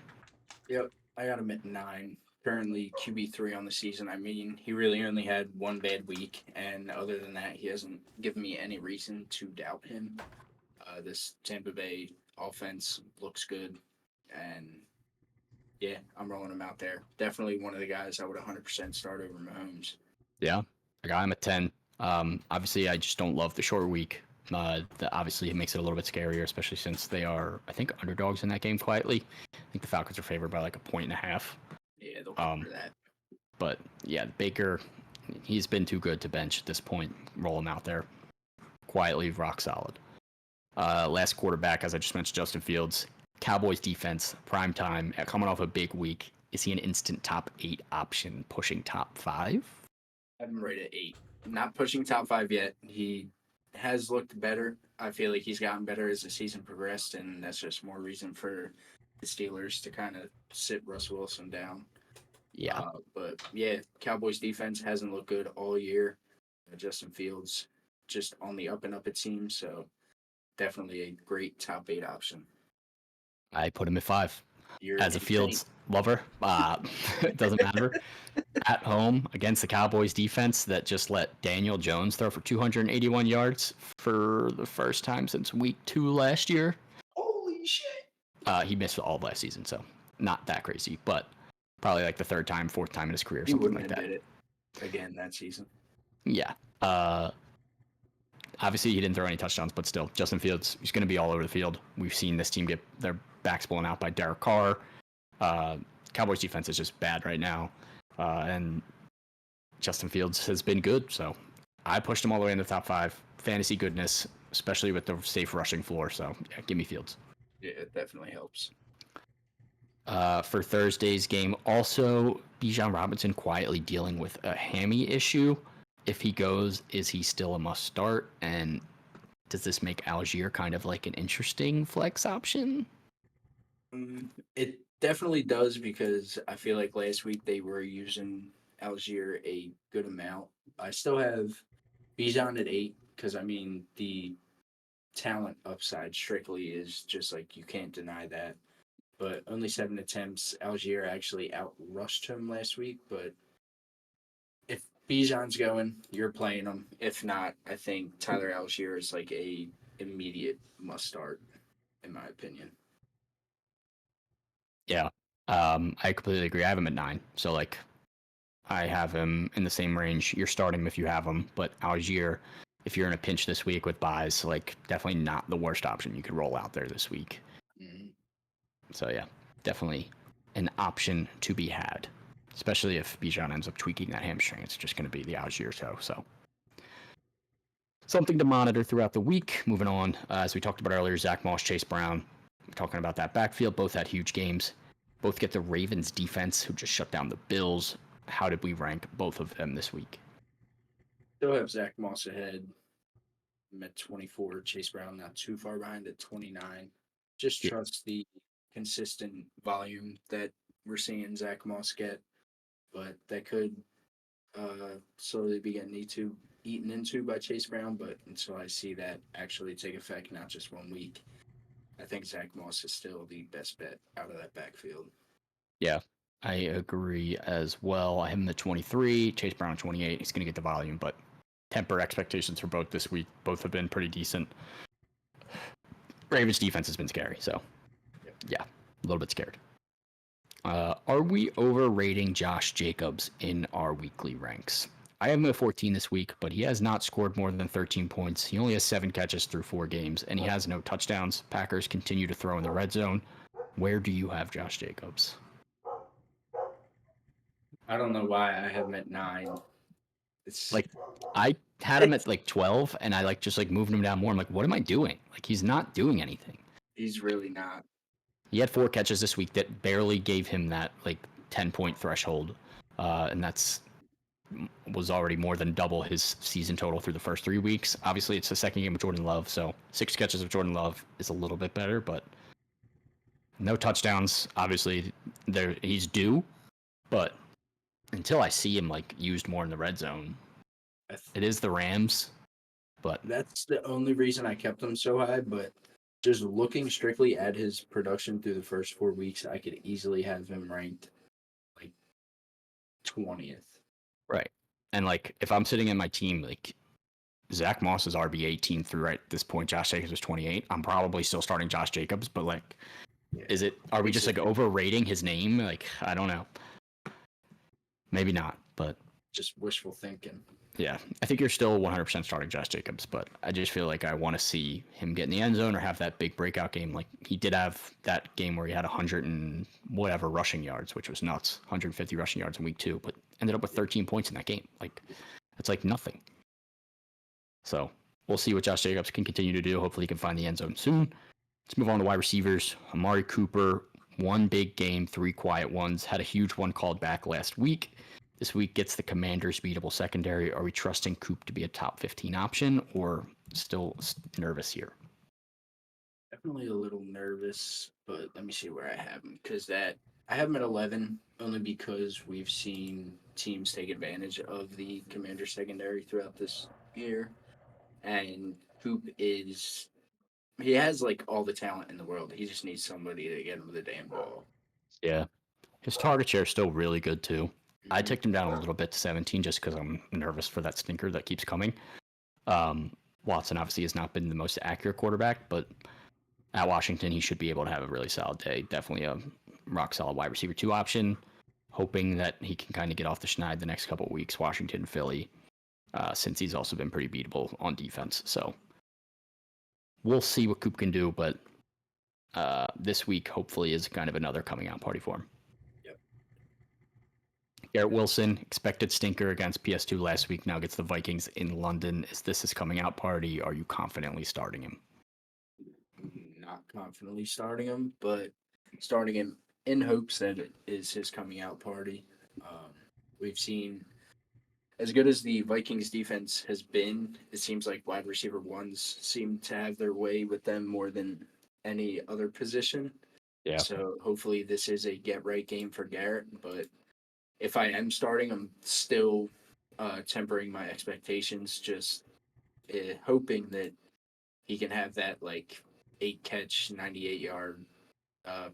Yep. I got him at 9. Currently QB3 on the season. I mean, he really only had one bad week, and other than that, he hasn't given me any reason to doubt him. This Tampa Bay offense looks good, and yeah, I'm rolling him out there. Definitely one of the guys I would 100% start over Mahomes. Yeah, I got him at 10. Obviously, I just don't love the short week. Obviously, it makes it a little bit scarier, especially since they are, I think, underdogs in that game quietly. I think the Falcons are favored by like 1.5. Yeah, they'll cover that. But yeah, Baker, he's been too good to bench at this point. Roll him out there. Quietly, rock solid. Last quarterback, as I just mentioned, Justin Fields. Cowboys defense, prime time, coming off a big week. Is he an instant top 8 option, pushing top 5? I have him right at 8. Not pushing top 5 yet. He has looked better. I feel like he's gotten better as the season progressed, and that's just more reason for the Steelers to kind of sit Russell Wilson down. Yeah. But yeah, Cowboys defense hasn't looked good all year. Justin Fields just on the up and up, it seems. So definitely a great top 8 option. I put him at 5. You're as a Fields lover, it doesn't matter. At home against the Cowboys defense that just let Daniel Jones throw for 281 yards for the first time since week 2 last year. Holy shit. He missed all of last season, so not that crazy, but probably like the 3rd time, 4th time in his career, He something wouldn't like have that. did it again that season. Yeah. Obviously, he didn't throw any touchdowns, but still, Justin Fields, he's going to be all over the field. We've seen this team get their backs blown out by Derek Carr. Cowboys defense is just bad right now. And Justin Fields has been good, so I pushed him all the way in the top 5. Fantasy goodness, especially with the safe rushing floor, so yeah, give me Fields. Yeah, it definitely helps. For Thursday's game, also, Bijan Robinson quietly dealing with a hammy issue. If he goes, is he still a must start? And does this make Algier kind of like an interesting flex option? It definitely does, because I feel like last week they were using Algier a good amount. I still have Bijan at 8 because, I mean, the talent upside strictly is just like, you can't deny that. But only 7 attempts. Algier actually outrushed him last week, but if Bijan's going, you're playing him. If not, I think Tyler Algier is like a immediate must start, in my opinion. Yeah, I completely agree. I have him at 9, so like I have him in the same range. You're starting him if you have him, but Algier, if you're in a pinch this week with buys, like definitely not the worst option you could roll out there this week. Mm-hmm. So yeah, definitely an option to be had, especially if Bijan ends up tweaking that hamstring. It's just going to be the Algier toe. So something to monitor throughout the week. Moving on, as we talked about earlier, Zach Moss, Chase Brown. We're talking about that backfield. Both had huge games. Both get the Ravens defense, who just shut down the Bills. How did we rank both of them this week? Still have Zach Moss ahead. I'm at 24. Chase Brown not too far behind at 29. Just trust the consistent volume that we're seeing Zach Moss get, but that could slowly be getting eaten into by Chase Brown. But until I see that actually take effect, not just 1 week, I think Zach Moss is still the best bet out of that backfield. Yeah, I agree as well. I have him at 23, Chase Brown at 28. He's going to get the volume, but temper expectations for both this week. Both have been pretty decent. Ravens defense has been scary, so yeah, a little bit scared. Are we overrating Josh Jacobs in our weekly ranks? I have him at 14 this week, but he has not scored more than 13 points. He only has 7 catches through 4 games, and he has no touchdowns. Packers continue to throw in the red zone. Where do you have Josh Jacobs? I don't know why I have him at 9. It's Like, I had him at like 12, and I like just like moving him down more. I'm like, what am I doing? Like, he's not doing anything. he's really not. He had 4 catches this week that barely gave him that like 10-point threshold, and was already more than double his season total through the first 3 weeks. Obviously, it's the second game of Jordan Love, so 6 catches of Jordan Love is a little bit better, but no touchdowns. Obviously, he's due, but until I see him like used more in the red zone, it is the Rams, but That's the only reason I kept him so high, but just looking strictly at his production through the first 4 weeks, I could easily have him ranked like 20th. right. And like if I'm sitting in my team, like Zach Moss is RB 18 through right this point. Josh Jacobs is 28. I'm probably still starting Josh Jacobs, but like, are we just like overrating his name? Like, I don't know. Maybe not, but Just wishful thinking. yeah, I think you're still 100% starting Josh Jacobs, but I just feel like I want to see him get in the end zone or have that big breakout game. Like he did have that game where he had 100 and whatever rushing yards, which was nuts, 150 rushing yards in week 2, but ended up with 13 points in that game. Like it's like nothing. So we'll see what Josh Jacobs can continue to do. Hopefully he can find the end zone soon. Let's move on to wide receivers. Amari Cooper, 1 big game, 3 quiet ones. Had a huge one called back last week. This week gets the Commanders' beatable secondary. Are we trusting Coop to be a top 15 option or still nervous here? Definitely a little nervous, but let me see where I have him because I have him at 11 only because we've seen teams take advantage of the Commander secondary throughout this year, and Coop he has like all the talent in the world. He just needs somebody to get him the damn ball. Yeah. His target share is still really good too. I Mhm. ticked him down a little bit to 17 just because I'm nervous for that stinker that keeps coming. Watson obviously has not been the most accurate quarterback, but at Washington, he should be able to have a really solid day. Definitely a rock solid wide receiver 2 option. Hoping that he can kind of get off the schneid the next couple of weeks, Washington, Philly, since he's also been pretty beatable on defense. So we'll see what Coop can do, but this week hopefully is kind of another coming out party for him. Garrett Wilson, expected stinker against PS2 last week, now gets the Vikings in London. Is this his coming out party? Are you confidently starting him? Not confidently starting him, but starting him in hopes that it is his coming out party. We've seen as good as the Vikings defense has been, it seems like wide receiver 1s seem to have their way with them more than any other position. Yeah. So hopefully this is a get right game for Garrett, but if I am starting, I'm still tempering my expectations, just hoping that he can have that like 8 catch, 98-yard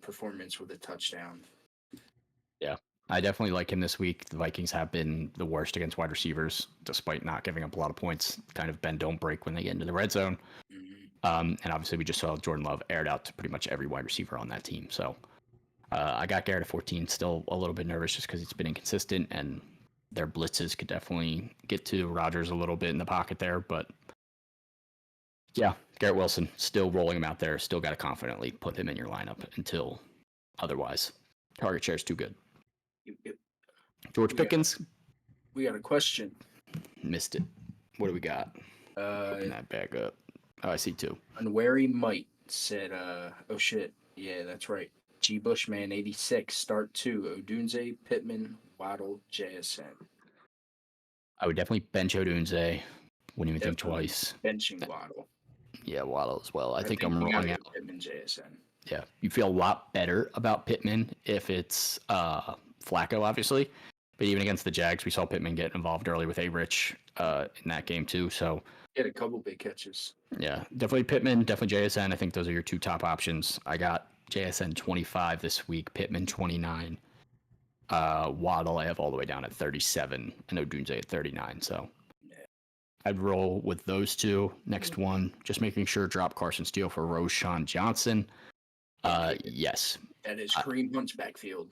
performance with a touchdown. Yeah, I definitely like him this week. The Vikings have been the worst against wide receivers, despite not giving up a lot of points. Kind of bend, don't break when they get into the red zone. Mm-hmm. And obviously, we just saw Jordan Love aired out to pretty much every wide receiver on that team. So I got Garrett at 14. Still a little bit nervous just because he's been inconsistent, and their blitzes could definitely get to Rodgers a little bit in the pocket there. But yeah, Garrett Wilson, still rolling him out there. Still got to confidently put him in your lineup until otherwise. Target share is too good. George Pickens. We got a question. Missed it. What do we got? Open that back up. Oh, I see 2. Unwary Might said, oh shit. Yeah, that's right. G. Bushman 86, start 2. Odunze, Pittman, Waddle, JSN. I would definitely bench Odunze. Wouldn't even think Definitely twice. Benching Waddle. Yeah, Waddle as well. I think you I'm gotta rolling go out. Pittman, JSN. Yeah, you feel a lot better about Pittman if it's Flacco, obviously. But even against the Jags, we saw Pittman get involved early with A-Rich in that game too. So He had a couple big catches. yeah, definitely Pittman, definitely JSN. I think those are your 2 top options. I got JSN 25 this week, Pittman 29. Waddle I have all the way down at 37, and Odunze at 39. So I'd roll with those 2. Next one, just making sure drop Carson Steele for Roschon Johnson. Yes. That is Kareem Hunt's backfield.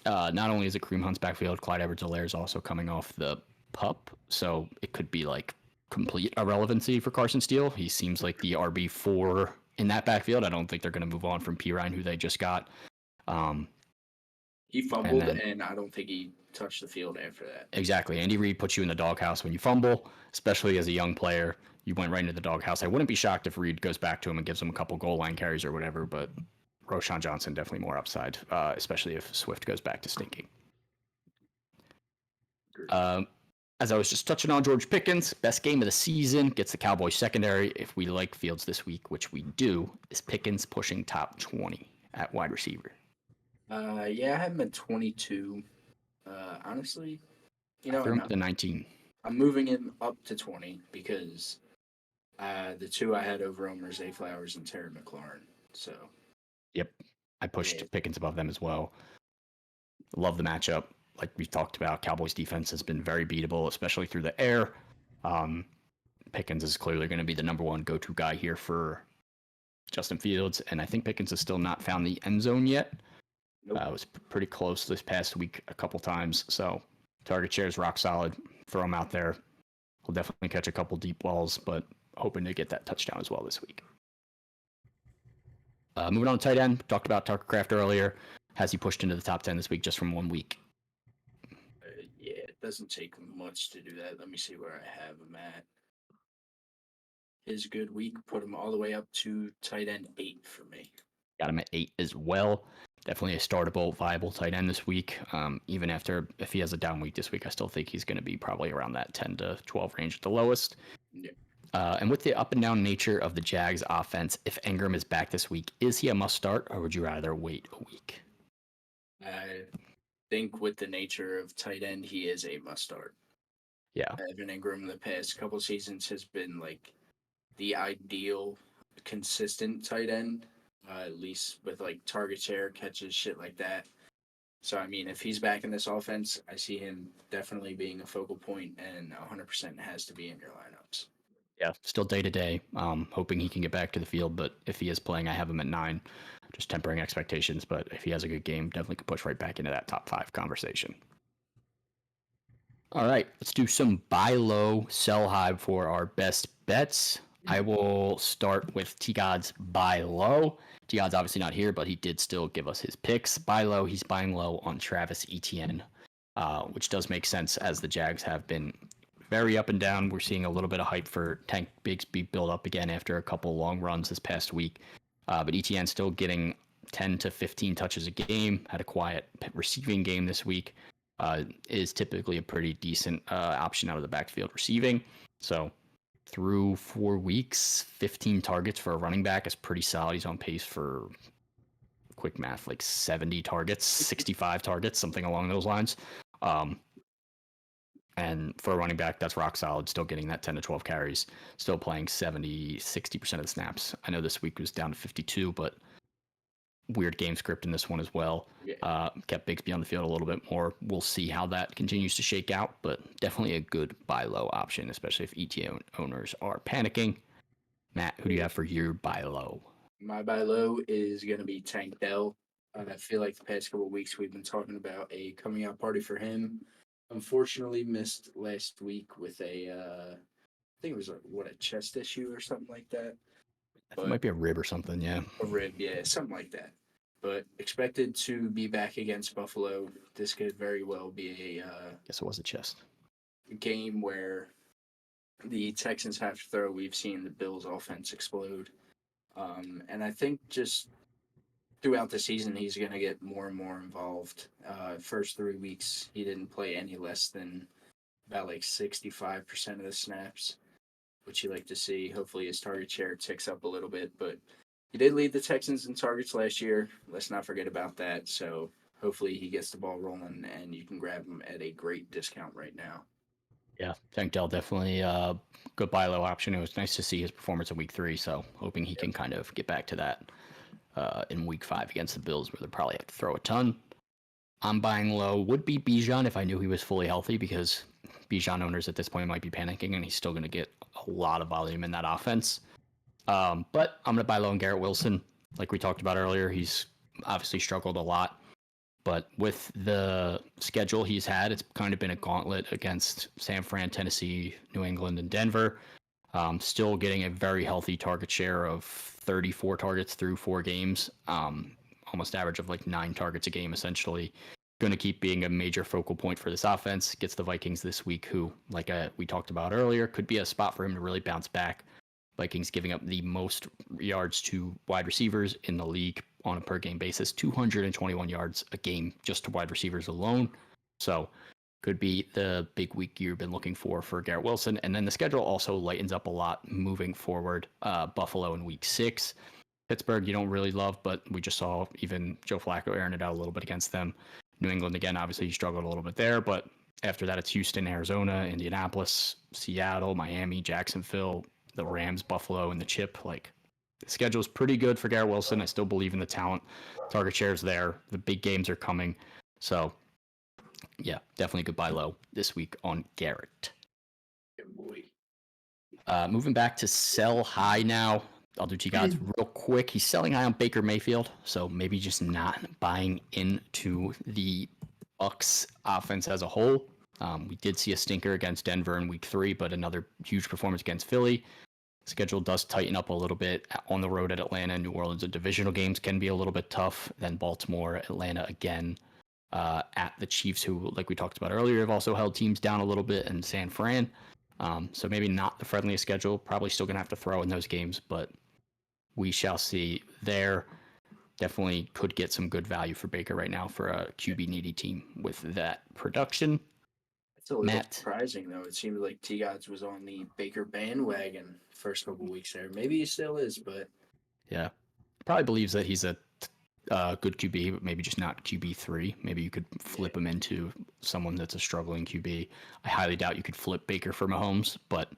Not only is it Kareem Hunt's backfield, Clyde Edwards-Helaire is also coming off the PUP, so it could be like complete irrelevancy for Carson Steele. He seems like the RB4 in that backfield. I don't think they're going to move on from Pirine, who they just got. He fumbled, then- and I don't think he touched the field after that. Exactly. Andy Reid puts you in the doghouse when you fumble, especially as a young player. You went right into the doghouse. I wouldn't be shocked if Reid goes back to him and gives him a couple goal line carries or whatever, but Roshan Johnson definitely more upside, especially if Swift goes back to stinking. As I was just touching on, George Pickens, best game of the season, gets the Cowboys secondary. If we like Fields this week, which we do, is Pickens pushing top 20 at wide receiver. Yeah, I have him at 22. Honestly, I threw him to 19. I'm moving him up to 20 because the two I had over him are Zay Flowers and Terry McLaurin. So, Yep, I pushed Pickens above them as well. Love the matchup. Like we talked about, Cowboys defense has been very beatable, especially through the air. Pickens is clearly going to be the number one go-to guy here for Justin Fields, and I think Pickens has still not found the end zone yet. Nope. It was pretty close this past week a couple times, so target share is rock solid. Throw him out there. He'll definitely catch a couple deep balls, but hoping to get that touchdown as well this week. Moving on to tight end, talked about Tucker Kraft earlier. Has he pushed into the top 10 this week just from 1 week? Yeah, it doesn't take much to do that. Let me see where I have him at. His good week put him all the way up to tight end 8 for me. Got him at 8 as well. Definitely a startable, viable tight end this week. Even after, if he has a down week this week, I still think he's going to be probably around that 10 to 12 range at the lowest. Yeah. And with the up and down nature of the Jags offense, if Ingram is back this week, is he a must start or would you rather wait a week? I think with the nature of tight end, he is a must start. Yeah. Evan Ingram in the past couple seasons has been like the ideal consistent tight end, at least with like target share, catches, shit like that. So, I mean, if he's back in this offense, I see him definitely being a focal point and 100% has to be in your lineups. Yeah, still day to day. Hoping he can get back to the field, but if he is playing, I have him at 9. Just tempering expectations, but if he has a good game, definitely could push right back into that top 5 conversation. All right, let's do some buy low, sell high for our best bets. I will start with T-God's buy low. T-God's obviously not here, but he did still give us his picks. Buy low, he's buying low on Travis Etienne, which does make sense as the Jags have been very up and down. We're seeing a little bit of hype for Tank Bigsby build up again after a couple long runs this past week. But Etienne still getting 10 to 15 touches a game, had a quiet receiving game this week, is typically a pretty decent option out of the backfield receiving. So through 4 weeks, 15 targets for a running back is pretty solid. He's on pace for, quick math, like 70 targets, 65 targets, something along those lines. And for a running back, that's rock solid, still getting that 10 to 12 carries, still playing 70, 60% of the snaps. I know this week was down to 52, but weird game script in this one as well. Yeah. Kept Bigsby on the field a little bit more. We'll see how that continues to shake out, but definitely a good buy low option, especially if ETN owners are panicking. Matt, who do you have for your buy low? My buy low is going to be Tank Dell. I feel like the past couple of weeks we've been talking about a coming out party for him. Unfortunately, missed last week with a, I think it was a chest issue or something like that. It might be a rib or something, yeah. A rib, yeah, something like that. But expected to be back against Buffalo. This could very well be Guess it was a chest. game where the Texans have to throw. We've seen the Bills' offense explode. And I think just throughout the season, he's going to get more and more involved. First 3 weeks, he didn't play any less than about like 65% of the snaps, which you like to see. Hopefully his target share ticks up a little bit, but he did lead the Texans in targets last year. Let's not forget about that. So hopefully he gets the ball rolling and you can grab him at a great discount right now. Yeah, Tank Dell definitely a good buy low option. It was nice to see his performance in week 3, so hoping he can kind of get back to that in week 5 against the Bills, where they'll probably have to throw a ton. I'm buying low would be Bijan if I knew he was fully healthy, because Bijan owners at this point might be panicking, and he's still going to get a lot of volume in that offense. But I'm going to buy low on Garrett Wilson. Like we talked about earlier, he's obviously struggled a lot. But with the schedule he's had, it's kind of been a gauntlet against San Fran, Tennessee, New England, and Denver. Still getting a very healthy target share of 34 targets through 4 games. almost average of like 9 targets a game, essentially. Going to keep being a major focal point for this offense. Gets the Vikings this week, who, like we talked about earlier, could be a spot for him to really bounce back. Vikings giving up the most yards to wide receivers in the league on a per game basis, 221 yards a game just to wide receivers alone. So could be the big week you've been looking for Garrett Wilson. And then the schedule also lightens up a lot moving forward. Buffalo in week 6. Pittsburgh, you don't really love, but we just saw even Joe Flacco airing it out a little bit against them. New England, again, obviously he struggled a little bit there, but after that it's Houston, Arizona, Indianapolis, Seattle, Miami, Jacksonville, the Rams, Buffalo, and the Chip. Like, the schedule is pretty good for Garrett Wilson. I still believe in the talent. Target share's there. The big games are coming. So, yeah, definitely good buy low this week on Garrett. Good boy. Moving back to sell high now. I'll do to you guys real quick. He's selling high on Baker Mayfield, so maybe just not buying into the Bucs offense as a whole. We did see a stinker against Denver in week 3, but another huge performance against Philly. Schedule does tighten up a little bit on the road at Atlanta and New Orleans. The divisional games can be a little bit tough. Then Baltimore, Atlanta again, at the Chiefs, who, like we talked about earlier, have also held teams down a little bit, and San Fran. So maybe not the friendliest schedule. Probably still going to have to throw in those games, but we shall see there. Definitely could get some good value for Baker right now for a QB needy team with that production. It's a little surprising, though. It seemed like T. Gods was on the Baker bandwagon first couple weeks there. Maybe he still is, but... Yeah. Probably believes that he's a good QB, but maybe just not QB3. Maybe you could flip him into someone that's a struggling QB. I highly doubt you could flip Baker for Mahomes, but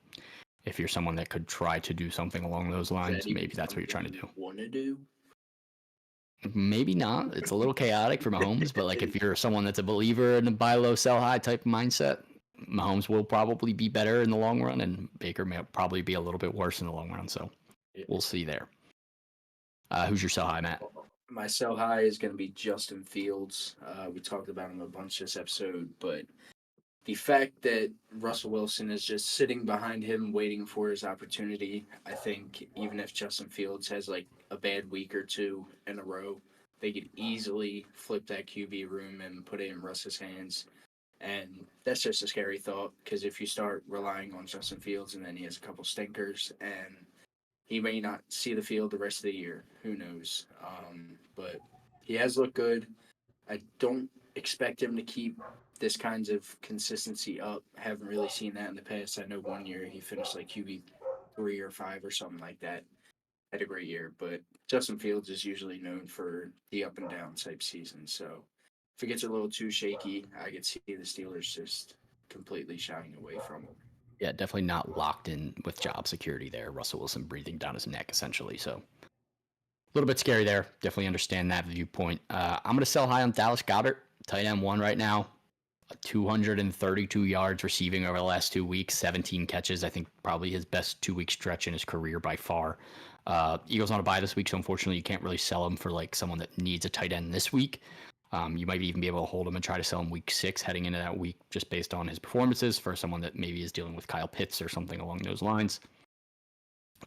if you're someone that could try to do something along those lines, maybe that's what you're trying to do. Want to do? Maybe not. It's a little chaotic for Mahomes, but like if you're someone that's a believer in a buy low, sell high type of mindset, Mahomes will probably be better in the long run, and Baker may probably be a little bit worse in the long run. So we'll see there. Who's your sell high, Matt? My sell high is going to be Justin Fields. We talked about him a bunch this episode, but the fact that Russell Wilson is just sitting behind him waiting for his opportunity, I think even if Justin Fields has like a bad week or 2 in a row, they could easily flip that QB room and put it in Russ's hands. And that's just a scary thought, because if you start relying on Justin Fields and then he has a couple stinkers and he may not see the field the rest of the year, who knows? But he has looked good. I don't expect him to keep this kinds of consistency up. Haven't really seen that in the past. I know one year he finished like QB 3 or 5 or something like that. Had a great year, but Justin Fields is usually known for the up and down type season. So if it gets a little too shaky, I could see the Steelers just completely shying away from him. Yeah, definitely not locked in with job security there. Russell Wilson breathing down his neck, essentially. So a little bit scary there. Definitely understand that viewpoint. I'm going to sell high on Dallas Goedert, tight end 1 right now. 232 yards receiving over the last 2 weeks, 17 catches. I think probably his best 2-week stretch in his career by far. Eagles on a bye this week, so unfortunately you can't really sell him for like someone that needs a tight end this week. You might even be able to hold him and try to sell him week 6 heading into that week just based on his performances for someone that maybe is dealing with Kyle Pitts or something along those lines.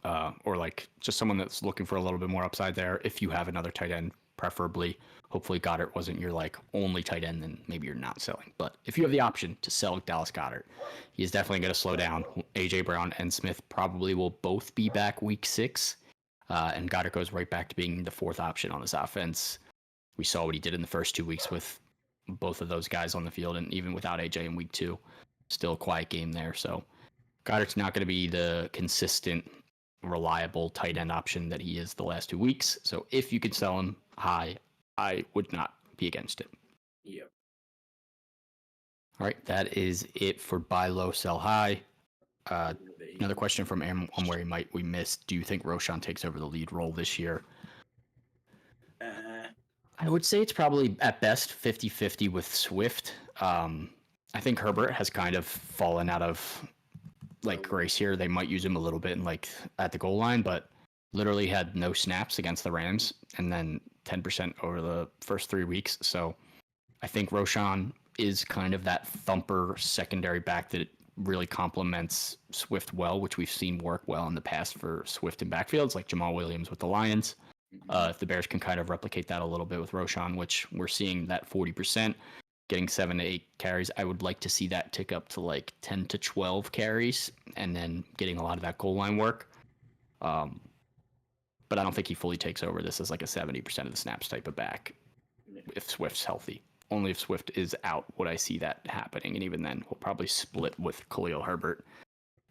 Or like just someone that's looking for a little bit more upside there. If you have another tight end, preferably. Hopefully Goddard wasn't your like only tight end, then maybe you're not selling. But if you have the option to sell Dallas Goedert, he is definitely going to slow down. A.J. Brown and Smith probably will both be back week 6. And Goddard goes right back to being the 4th option on this offense. We saw what he did in the first 2 weeks with both of those guys on the field, and even without AJ in week 2, still a quiet game there. So Goddard's not going to be the consistent, reliable tight end option that he is the last 2 weeks. So if you could sell him high, I would not be against it. Yep. All right, that is it for buy low, sell high. Another question from Aaron on where we missed. Do you think Roschon takes over the lead role this year? I would say it's probably at best 50-50 with Swift. I think Herbert has kind of fallen out of like grace here. They might use him a little bit in like at the goal line, but literally had no snaps against the Rams and then 10% over the first 3 weeks. So I think Roschon is kind of that thumper secondary back that really complements Swift well, which we've seen work well in the past for Swift in backfields like Jamal Williams with the Lions. If the Bears can kind of replicate that a little bit with Roschon, which we're seeing that 40%, getting 7 to 8 carries, I would like to see that tick up to like 10 to 12 carries and then getting a lot of that goal line work. But I don't think he fully takes over this as like a 70% of the snaps type of back if Swift's healthy. Only if Swift is out would I see that happening. And even then, we'll probably split with Khalil Herbert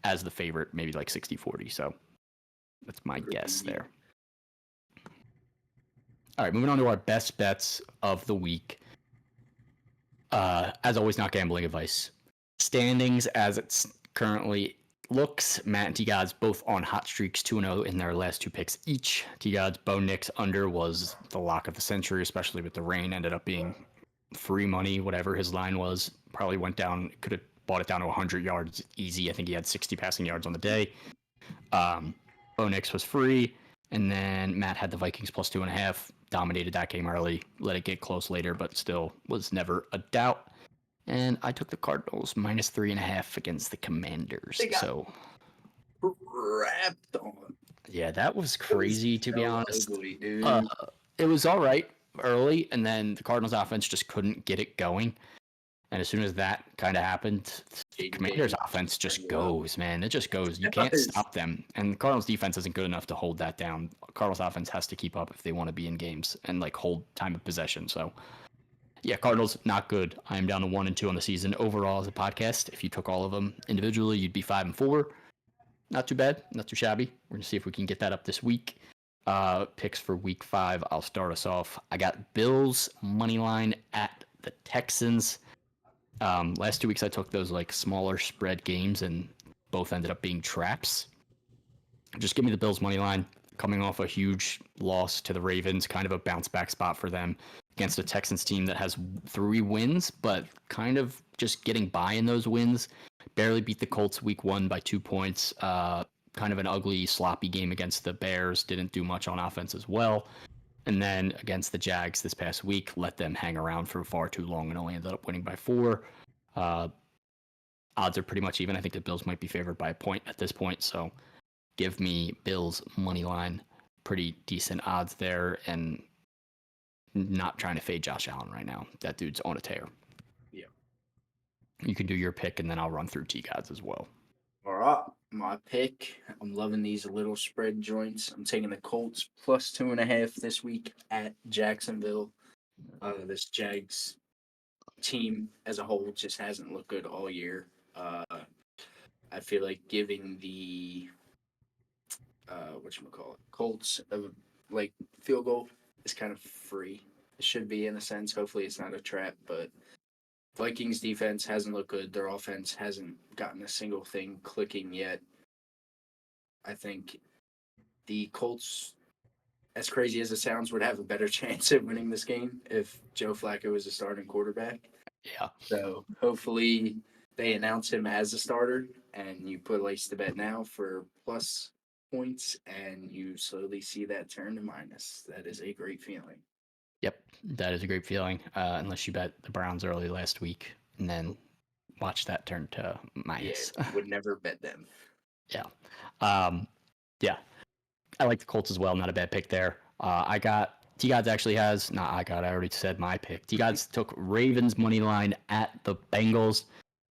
as the favorite, maybe like 60-40. So that's my guess there. All right, moving on to our best bets of the week. As always, not gambling advice. Standings as it's currently looks, Matt and T-Gods both on hot streaks, 2-0 in their last 2 picks each. T-Gods, Bo Nix under was the lock of the century, especially with the rain. Ended up being free money, whatever his line was. Probably went down, could have bought it down to 100 yards easy. I think he had 60 passing yards on the day. Bo Nix was free. And then Matt had the Vikings plus 2.5, dominated that game early, let it get close later, but still was never a doubt. And I took the Cardinals minus 3.5 against the Commanders. So wrapped on. Yeah, that was crazy, to be honest. Ugly, dude. It was all right early, and then the Cardinals offense just couldn't get it going. And as soon as that kind of happened, the Commanders offense just goes, man. It just goes. You can't stop them. And the Cardinals defense isn't good enough to hold that down. Cardinals offense has to keep up if they want to be in games and like hold time of possession. So yeah, Cardinals not good. I am down to 1-2 on the season overall as a podcast. If you took all of them individually, you'd be 5-4. Not too bad, not too shabby. We're gonna see if we can get that up this week. Picks for week 5. I'll start us off. I got Bills money line at the Texans. Last 2 weeks I took those like smaller spread games and both ended up being traps. Just give me the Bills money line. Coming off a huge loss to the Ravens, kind of a bounce back spot for them against a Texans team that has 3 wins, but kind of just getting by in those wins. Barely beat the Colts week 1 by 2 points. Kind of an ugly, sloppy game against the Bears. Didn't do much on offense as well. And then against the Jags this past week, let them hang around for far too long and only ended up winning by 4. Odds are pretty much even. I think the Bills might be favored by a point at this point. So give me Bills money line. Pretty decent odds there. And not trying to fade Josh Allen right now. That dude's on a tear. Yeah. You can do your pick, and then I'll run through T-Gods as well. All right, my pick. I'm loving these little spread joints. I'm taking the Colts plus 2.5 this week at Jacksonville. This Jags team as a whole just hasn't looked good all year. I feel like giving the Colts like field goal is kind of free. It should be in a sense. Hopefully it's not a trap, but Vikings defense hasn't looked good. Their offense hasn't gotten a single thing clicking yet. I think the Colts, as crazy as it sounds, would have a better chance at winning this game if Joe Flacco was a starting quarterback. Yeah. So hopefully they announce him as a starter and you place the bet now for plus points and you slowly see that turn to minus. That is a great feeling. Yep, that is a great feeling. Unless you bet the Browns early last week and then watch that turn to minus. Yeah, would never bet them. Yeah. Yeah. I like the Colts as well. Not a bad pick there. I got T-Gods actually has I already said my pick. T-Gods took Ravens money line at the Bengals.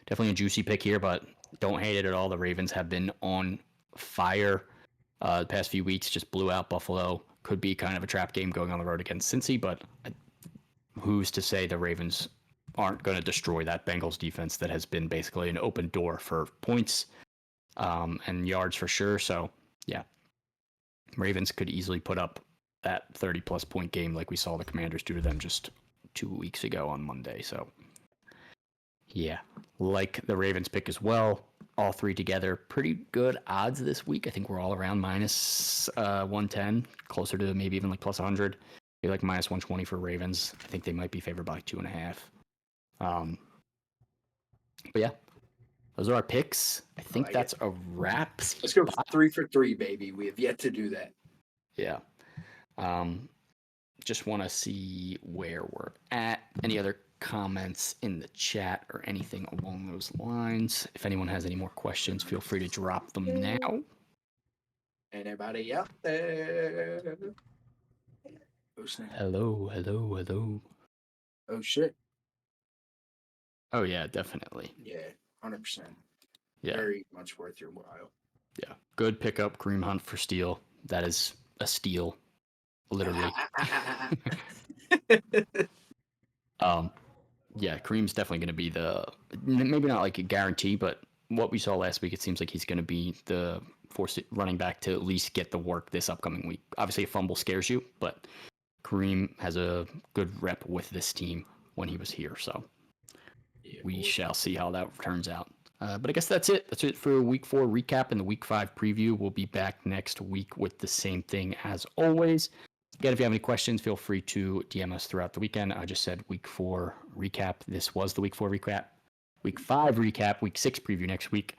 Definitely a juicy pick here, but don't hate it at all. The Ravens have been on fire the past few weeks. Just blew out Buffalo. Could be kind of a trap game going on the road against Cincy, but who's to say the Ravens aren't going to destroy that Bengals defense that has been basically an open door for points and yards for sure. So, yeah, Ravens could easily put up that 30-plus point game like we saw the Commanders do to them just 2 weeks ago on Monday. So, yeah, like the Ravens pick as well. All 3 together, pretty good odds this week. I think we're all around minus 110, closer to maybe even like plus 100. Maybe like minus 120 for Ravens. I think they might be favored by like 2.5. But yeah, those are our picks. I think that's a wrap. Let's go 3 for 3, baby. We have yet to do that. Yeah. Just want to see where we're at. Any other comments in the chat or anything along those lines? If anyone has any more questions, feel free to drop them now. Anybody out there? Oh snap! Hello, hello, hello. Oh shit! Oh yeah, definitely. Yeah, 100%. Yeah, Very much worth your while. yeah. Good pickup, Kareem Hunt for steal. That is a steal, literally. Yeah, Kareem's definitely going to be maybe not like a guarantee, but what we saw last week, it seems like he's going to be the force running back to at least get the work this upcoming week. Obviously, a fumble scares you, but Kareem has a good rep with this team when he was here, so Yeah, we boy. shall see how that turns out. But I guess that's it. That's it for Week 4 recap and the Week 5 preview. We'll be back next week with the same thing as always. Again, if you have any questions, feel free to DM us throughout the weekend. I just said Week 4 recap. This was the Week 4 recap. Week 5 recap. Week 6 preview next week.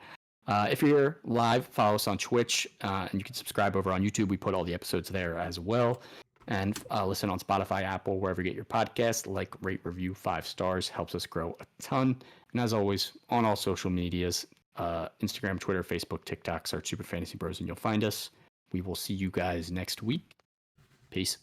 If you're here live, follow us on Twitch, and you can subscribe over on YouTube. We put all the episodes there as well. And listen on Spotify, Apple, wherever you get your podcast. Like, rate, review, 5 stars. Helps us grow a ton. And as always, on all social medias, Instagram, Twitter, Facebook, TikTok, search Super Fantasy Bros, and you'll find us. We will see you guys next week. Peace.